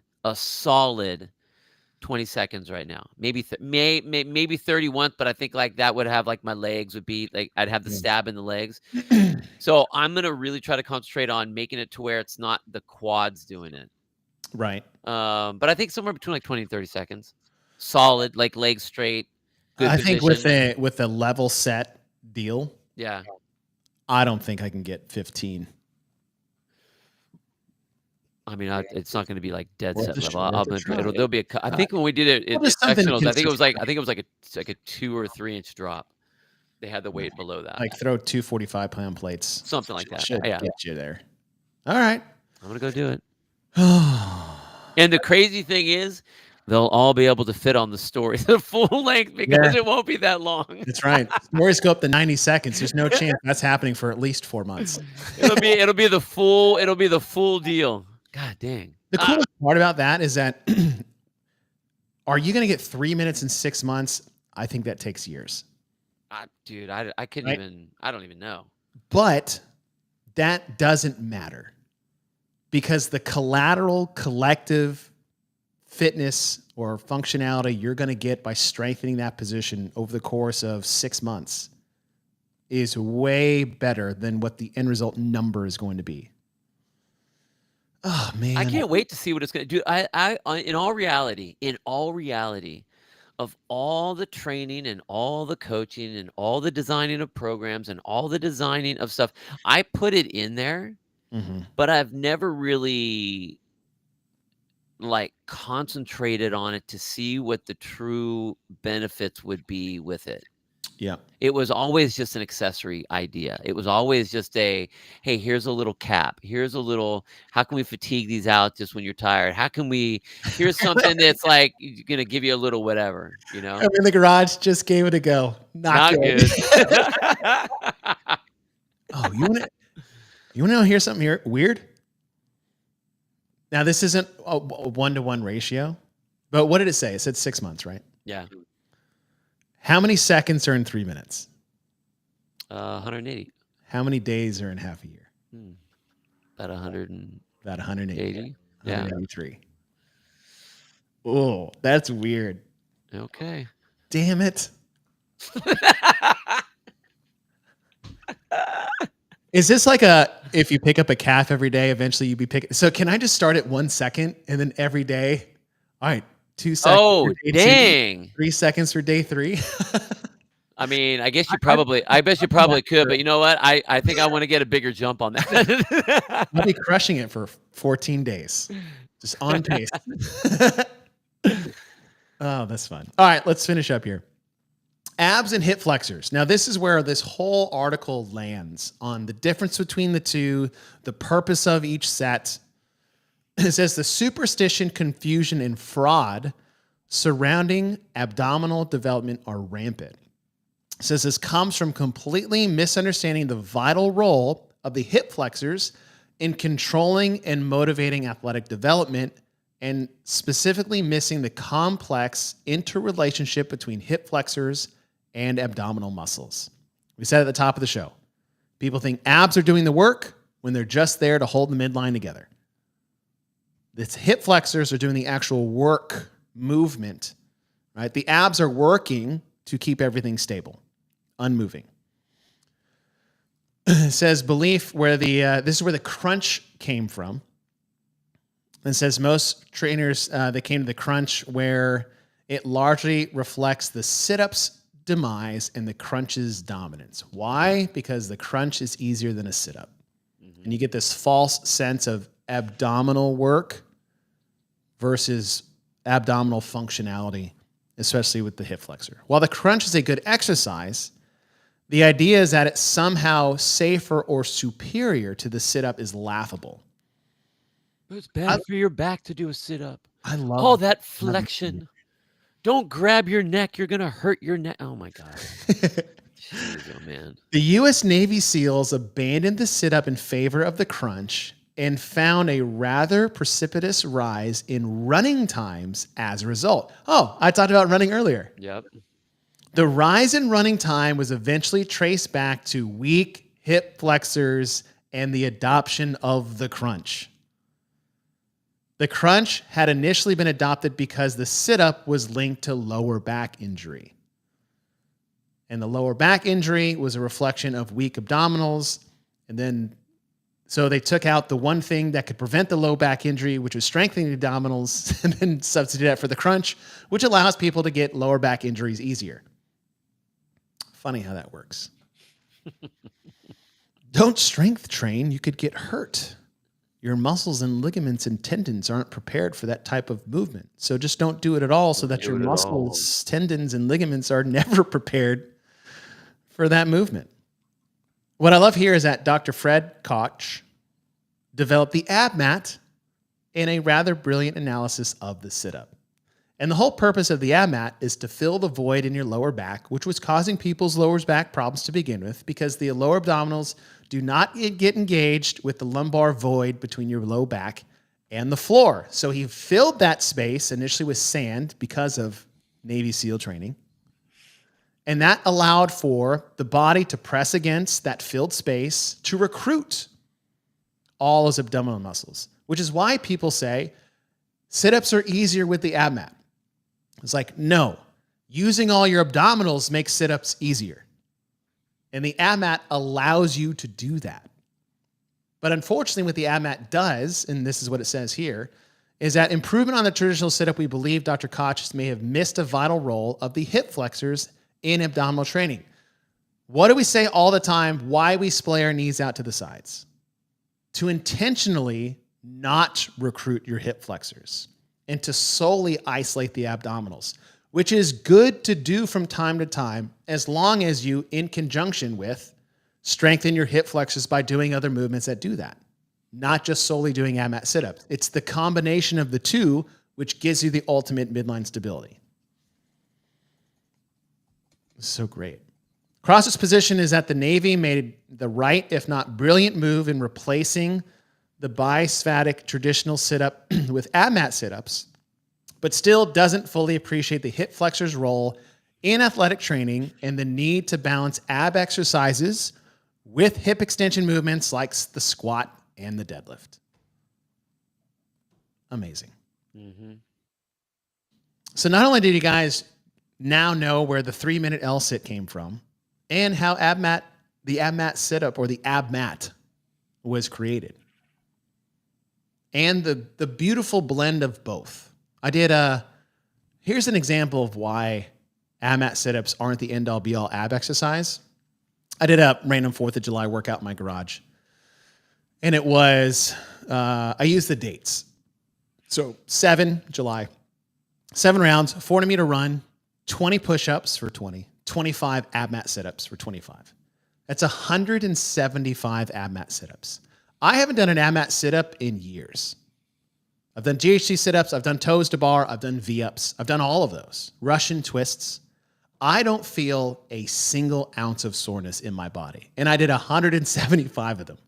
20 seconds right now. Maybe 31, but I think like that would have like my legs would be like I'd have the stab in the legs. So I'm gonna really try to concentrate on making it to where it's not the quads doing it. Right. But I think somewhere between like 20 and 30 seconds. Solid, like legs straight. Good position. Think with the level set deal. Yeah. I don't think I can get 15. I mean, it's not going to be like dead set level. There'll be I think when we did it in sectionals, I think it was like a 2 or 3 inch drop. They had the weight below that. Like throw 2 45-pound plates. Something like that. Should get you there. All right. I'm going to go do it. And the crazy thing is, they'll all be able to fit on the story the full length because it won't be that long. That's right. Stories go up to 90 seconds. There's no chance that's happening for at least 4 months. It'll be the full deal. God dang. The coolest part about that is that are you going to get 3 minutes in 6 months? I think that takes years. Dude, I couldn't even, I don't even know. But that doesn't matter because the collective fitness or functionality you're going to get by strengthening that position over the course of 6 months is way better than what the end result number is going to be. Oh man, I can't wait to see what it's going to do. I in all reality, of all the training and all the coaching and all the designing of programs and all the designing of stuff, I put it in there, but I've never really like concentrated on it to see what the true benefits would be with it. Yeah. It was always just an accessory idea. It was always just hey, here's a little cap. Here's a little, how can we fatigue these out just when you're tired? Here's something that's like going to give you a little whatever, you know? I'm in the garage, just gave it a go. Not good. Oh, you want to hear something weird? Now, this isn't a 1-to-1 ratio, but what did it say? It said 6 months, right? Yeah. How many seconds are in 3 minutes? 180. How many days are in half a year? About 180. About 180. Yeah. 183. Oh, that's weird. Okay. Damn it. Is this like if you pick up a calf every day, eventually you'd be picking? So can I just start at 1 second and then every day? All right, 2 seconds for Oh, day 2, dang. 3 seconds for day 3. I mean, I guess you I probably I bet you probably could, but you know what? I think I wanna get a bigger jump on that. I'll be crushing it for 14 days. Just on pace. Oh, that's fun. All right, let's finish up here. Abs and hip flexors. Now, this is where this whole article lands on the difference between the two, the purpose of each set. It says the superstition, confusion, and fraud surrounding abdominal development are rampant. It says this comes from completely misunderstanding the vital role of the hip flexors in controlling and motivating athletic development, and specifically missing the complex interrelationship between hip flexors and abdominal muscles. We said at the top of the show, people think abs are doing the work when they're just there to hold the midline together. The hip flexors are doing the actual work movement, right? The abs are working to keep everything stable, unmoving. It says belief where this is where the crunch came from. It says most trainers, they came to the crunch where it largely reflects the sit-ups demise and the crunch's dominance. Why? Because the crunch is easier than a sit-up. And you get this false sense of abdominal work versus abdominal functionality, especially with the hip flexor. While the crunch is a good exercise, the idea is that it's somehow safer or superior to the sit-up is laughable. It's bad for your back to do a sit-up. I love all that flexion. Don't grab your neck. You're going to hurt your neck. Oh, my God. Jeez, oh, man. The U.S. Navy SEALs abandoned the sit-up in favor of the crunch and found a rather precipitous rise in running times as a result. Oh, I talked about running earlier. Yep. The rise in running time was eventually traced back to weak hip flexors and the adoption of the crunch. The crunch had initially been adopted because the sit-up was linked to lower back injury. And the lower back injury was a reflection of weak abdominals. And then, so they took out the one thing that could prevent the low back injury, which was strengthening the abdominals, and then substituted that for the crunch, which allows people to get lower back injuries easier. Funny how that works. Don't strength train. You could get hurt. Your muscles and ligaments and tendons aren't prepared for that type of movement. So just don't do it at all so that your muscles, tendons, and ligaments are never prepared for that movement. What I love here is that Dr. Fred Koch developed the ab mat in a rather brilliant analysis of the sit-up. And the whole purpose of the ab mat is to fill the void in your lower back, which was causing people's lower back problems to begin with, because the lower abdominals do not get engaged with the lumbar void between your low back and the floor. So he filled that space initially with sand because of Navy SEAL training. And that allowed for the body to press against that filled space to recruit all those abdominal muscles, which is why people say sit-ups are easier with the ab mat. It's like, no, using all your abdominals makes sit-ups easier. And the ab mat allows you to do that. But unfortunately, what the ab mat does, and this is what it says here, is that improvement on the traditional sit-up, we believe Dr. Koch may have missed a vital role of the hip flexors in abdominal training. What do we say all the time? Why we splay our knees out to the sides? To intentionally not recruit your hip flexors and to solely isolate the abdominals, which is good to do from time to time, as long as you, in conjunction with, strengthen your hip flexors by doing other movements that do that, not just solely doing ab mat sit-ups. It's the combination of the two which gives you the ultimate midline stability. So great. CrossFit's position is that the Navy made the right, if not brilliant, move in replacing the bisphatic traditional sit-up with ab mat sit-ups, but still doesn't fully appreciate the hip flexor's role in athletic training and the need to balance ab exercises with hip extension movements like the squat and the deadlift. Amazing. Mm-hmm. So not only did you guys now know where the 3-minute L sit came from and how the ab mat sit up or the ab mat was created, and the beautiful blend of both. I did here's an example of why ab mat sit-ups aren't the end all be all ab exercise. I did a random 4th of July workout in my garage, and it was, I used the dates. So 7 July, 7 rounds, 40-meter run, 20 push-ups for 20, 25 ab mat sit-ups for 25. That's 175 ab mat sit-ups. I haven't done an ab mat sit-up in years. I've done GHC sit-ups, I've done toes to bar, I've done V-ups, I've done all of those. Russian twists. I don't feel a single ounce of soreness in my body. And I did 175 of them.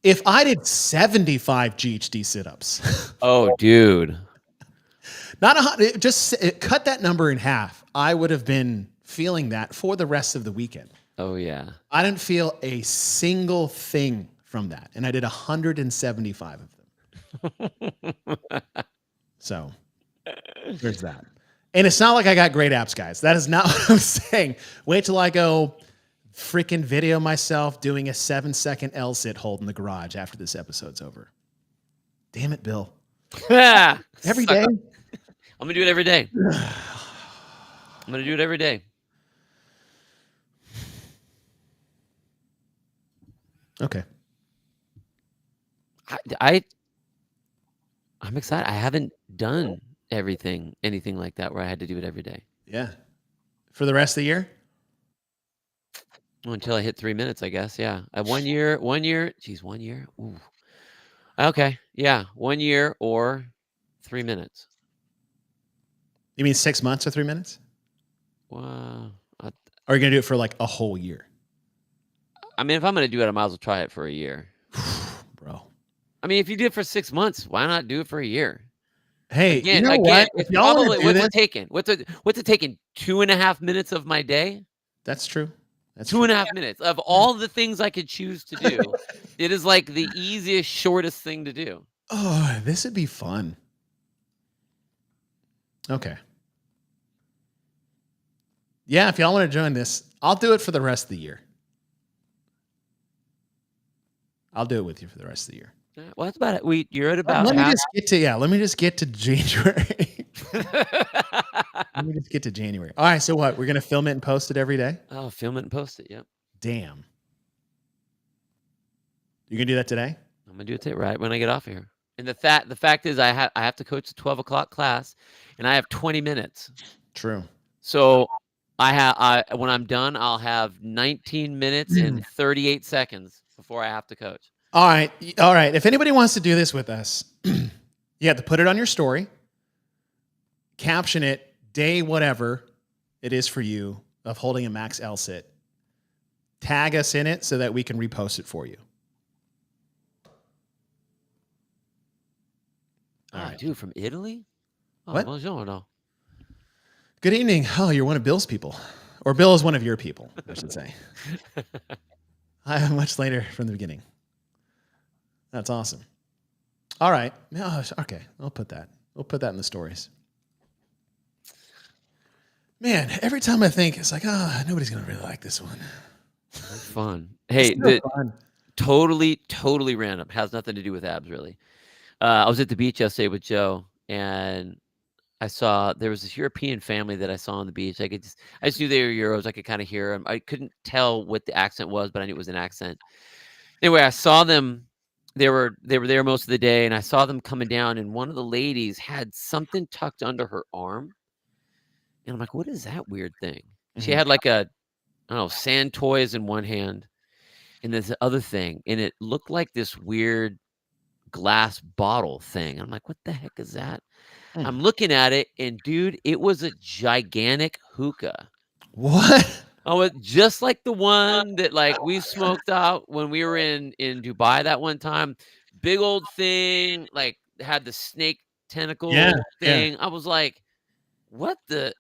If I did 75 GHD sit-ups. Oh, dude. Not 100, just cut that number in half. I would have been feeling that for the rest of the weekend. Oh, yeah. I didn't feel a single thing from that. And I did 175 of them. So there's that. And it's not like I got great abs, guys. That is not what I'm saying. Wait till I go freaking video myself doing a 7-second L sit hold in the garage after this episode's over. Damn it, Bill. Every day. I'm going to do it every day. I'm going to do it every day. Okay. I'm excited. I haven't done anything like that where I had to do it every day. Yeah. For the rest of the year? Well, until I hit 3 minutes, I guess. Yeah. 1 year. Geez, 1 year. Ooh. Okay. Yeah. 1 year or 3 minutes. You mean 6 months or 3 minutes? Wow. Or are you going to do it for like a whole year? I mean, if I'm going to do it, I might as well try it for a year. Bro. I mean, if you do it for 6 months, why not do it for a year? Hey, Again, you know what? it's probably what's it taking? What's it taking? 2.5 minutes of my day? That's true. That's 2.5 minutes of all the things I could choose to do. It is like the easiest, shortest thing to do. Oh, this would be fun. Okay. Yeah, if y'all want to join this, I'll do it for the rest of the year. I'll do it with you for the rest of the year. Well, that's about it. You're at about. Let me just get to January. Let me just get to January. All right, so what? We're gonna film it and post it every day? Oh, film it and post it. Yep. Damn. You gonna do that today? I'm gonna do it today, right when I get off here. And the fact is, I have to coach the 12 o'clock class, and I have 20 minutes. True. So when I'm done, I'll have 19 minutes and 38 seconds before I have to coach. All right. If anybody wants to do this with us, you have to put it on your story, caption it, day whatever it is for you of holding a max L sit. Tag us in it so that we can repost it for you. All right. Dude, from Italy? Oh, what? Buongiorno. Good evening. Oh, you're one of Bill's people. Or Bill is one of your people, I should say. Much later from the beginning. That's awesome. All right. Oh, okay. I'll put that. We'll put that in the stories. Man, every time I think, it's like, nobody's going to really like this one. That's fun. Hey, fun. Totally random. Has nothing to do with abs, really. I was at the beach yesterday with Joe, and I saw there was this European family that I saw on the beach. I just knew they were Euros. I could kind of hear them. I couldn't tell what the accent was, but I knew it was an accent. Anyway, I saw them. They were there most of the day, and I saw them coming down, and one of the ladies had something tucked under her arm. And I'm like, what is that weird thing? Mm-hmm. She had like sand toys in one hand, and there's the other thing, and it looked like this weird glass bottle thing. I'm like, what the heck is that? I'm looking at it, and dude, it was a gigantic hookah. What? Oh, it just like the one that like we smoked out when we were in Dubai that one time. Big old thing, like had the snake tentacle thing. Yeah. I was like, what the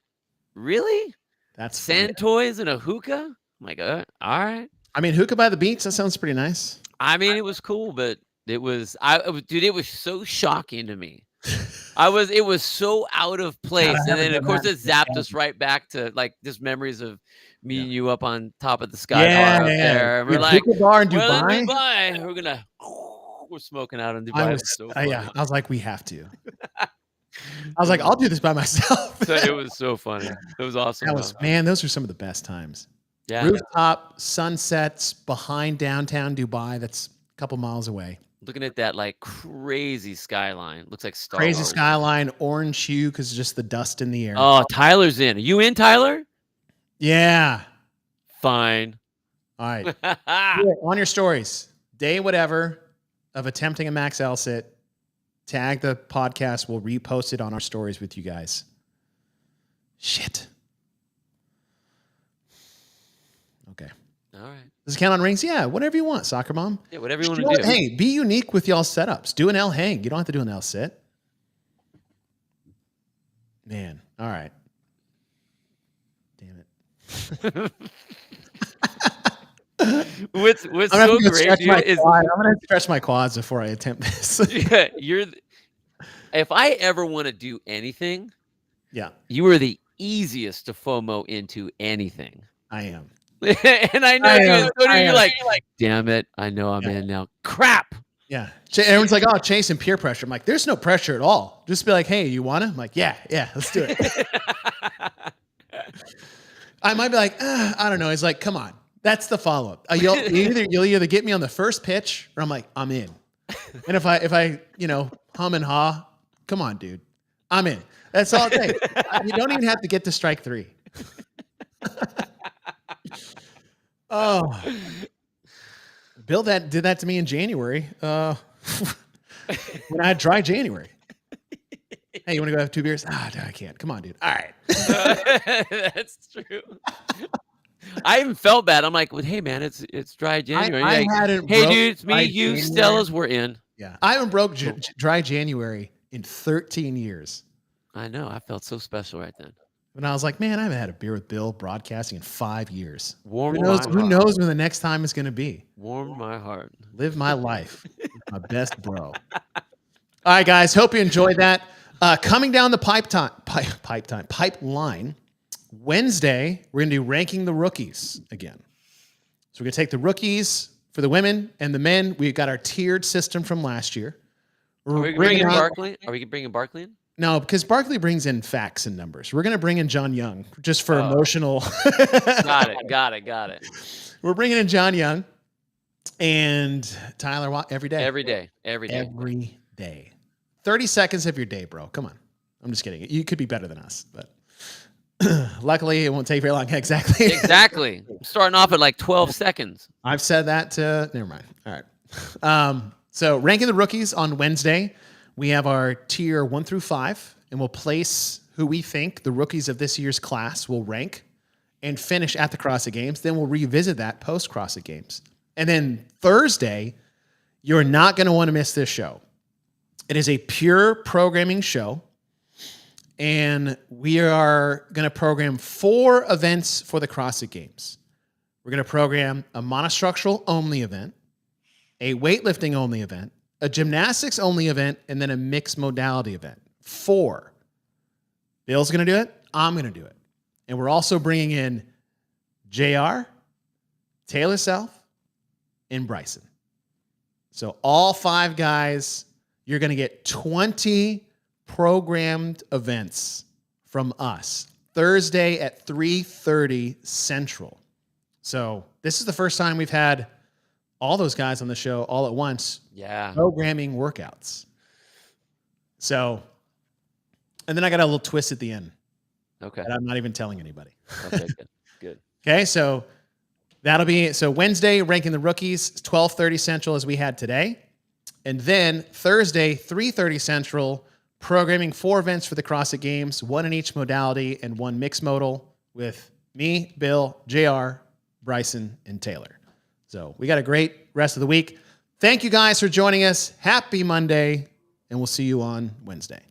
really? That's sand toys and a hookah? I'm like, all right. I mean, hookah by the beach, that sounds pretty nice. I mean, it was cool, but it was dude, it was so shocking to me. It was so out of God, I place. And haven't then of done course that it since zapped us college. right back to like just memories of me Yeah. and you up on top of the sky Yeah, bar up yeah. there. And we're Yeah, like, hookah bar in well, in Dubai. Dubai, we're smoking out in Dubai. It was so funny. Yeah, I was like, we have to. I was like, I'll do this by myself. So it was so funny. It was awesome. Man, those are some of the best times. Yeah. Rooftop sunsets behind downtown Dubai. That's a couple miles away. Looking at that like crazy skyline. Looks like Star Crazy Wars. skyline, orange hue because just the dust in the air. Oh, Tyler's in. Are you in, Tyler? Yeah. Fine. All right. Yeah, on your stories, day whatever of attempting a max L sit, tag the podcast. We'll repost it on our stories with you guys. Shit. Okay. All right. Does it count on rings? Yeah, whatever you want, soccer mom. Yeah, whatever you want to do. Hey, be unique with y'all's setups. Do an L hang. You don't have to do an L sit. Man, all right. Damn it. What's I'm gonna so have to great dude, is I'm gonna stretch my quads before I attempt this. yeah, if I ever want to do anything, Yeah, you are the easiest to FOMO into anything. I am. And I know you're like, damn it, I know I'm in now. Crap. Yeah. Everyone's like, oh, chasing peer pressure. I'm like, there's no pressure at all. Just be like, hey, you want to? I'm like, yeah, let's do it. I might be like, I don't know. He's like, come on. That's the follow-up. You'll either get me on the first pitch or I'm like, I'm in. And if I hum and haw, come on, dude. I'm in. That's all it takes. You don't even have to get to strike 3. Oh. Bill did that to me in January. When I had dry January. Hey, you want to go have 2 beers? No, I can't. Come on, dude. All right. That's true. I even felt bad. I'm like, well, hey man, it's dry January. Hey dude, it's me, you, January. Stella's, we're in. Yeah. I haven't broke dry January in 13 years. I know. I felt so special right then. And I was like, man, I haven't had a beer with Bill broadcasting in 5 years. Who knows when the next time is going to be? Warm my heart. Live my life. My best bro. All right, guys. Hope you enjoyed that. Coming down the pipeline, Wednesday, we're going to do ranking the rookies again. So we're going to take the rookies for the women and the men. We've got our tiered system from last year. Are we bringing Barkley? Are we bringing Barkley in? No, because Barkley brings in facts and numbers. We're going to bring in John Young just for emotional. Got it. We're bringing in John Young and Tyler Watt every day. Every day. 30 seconds of your day, bro. Come on. I'm just kidding. You could be better than us, but luckily it won't take very long. Exactly. I'm starting off at like 12 seconds. I've said that to, never mind. All right. So ranking the rookies on Wednesday. We have our tier 1 through 5, and we'll place who we think the rookies of this year's class will rank and finish at the CrossFit Games. Then we'll revisit that post CrossFit Games. And then Thursday, you're not going to want to miss this show. It is a pure programming show, and we are going to program 4 events for the CrossFit Games. We're going to program a monostructural only event, a weightlifting only event, a gymnastics only event, and then a mixed modality event. 4. Bill's going to do it. I'm going to do it. And we're also bringing in JR, Taylor Self, and Bryson. So all 5 guys, you're going to get 20 programmed events from us Thursday at 3:30 Central. So this is the first time we've had all those guys on the show all at once. Yeah. Programming workouts. So, and then I got a little twist at the end. Okay. That I'm not even telling anybody. Okay, good. Okay, so that'll be, so Wednesday, ranking the rookies, 12:30 Central as we had today. And then Thursday, 3:30 Central, programming 4 events for the CrossFit Games, 1 in each modality and 1 mixed modal with me, Bill, JR, Bryson, and Taylor. So we got a great rest of the week. Thank you guys for joining us. Happy Monday, and we'll see you on Wednesday.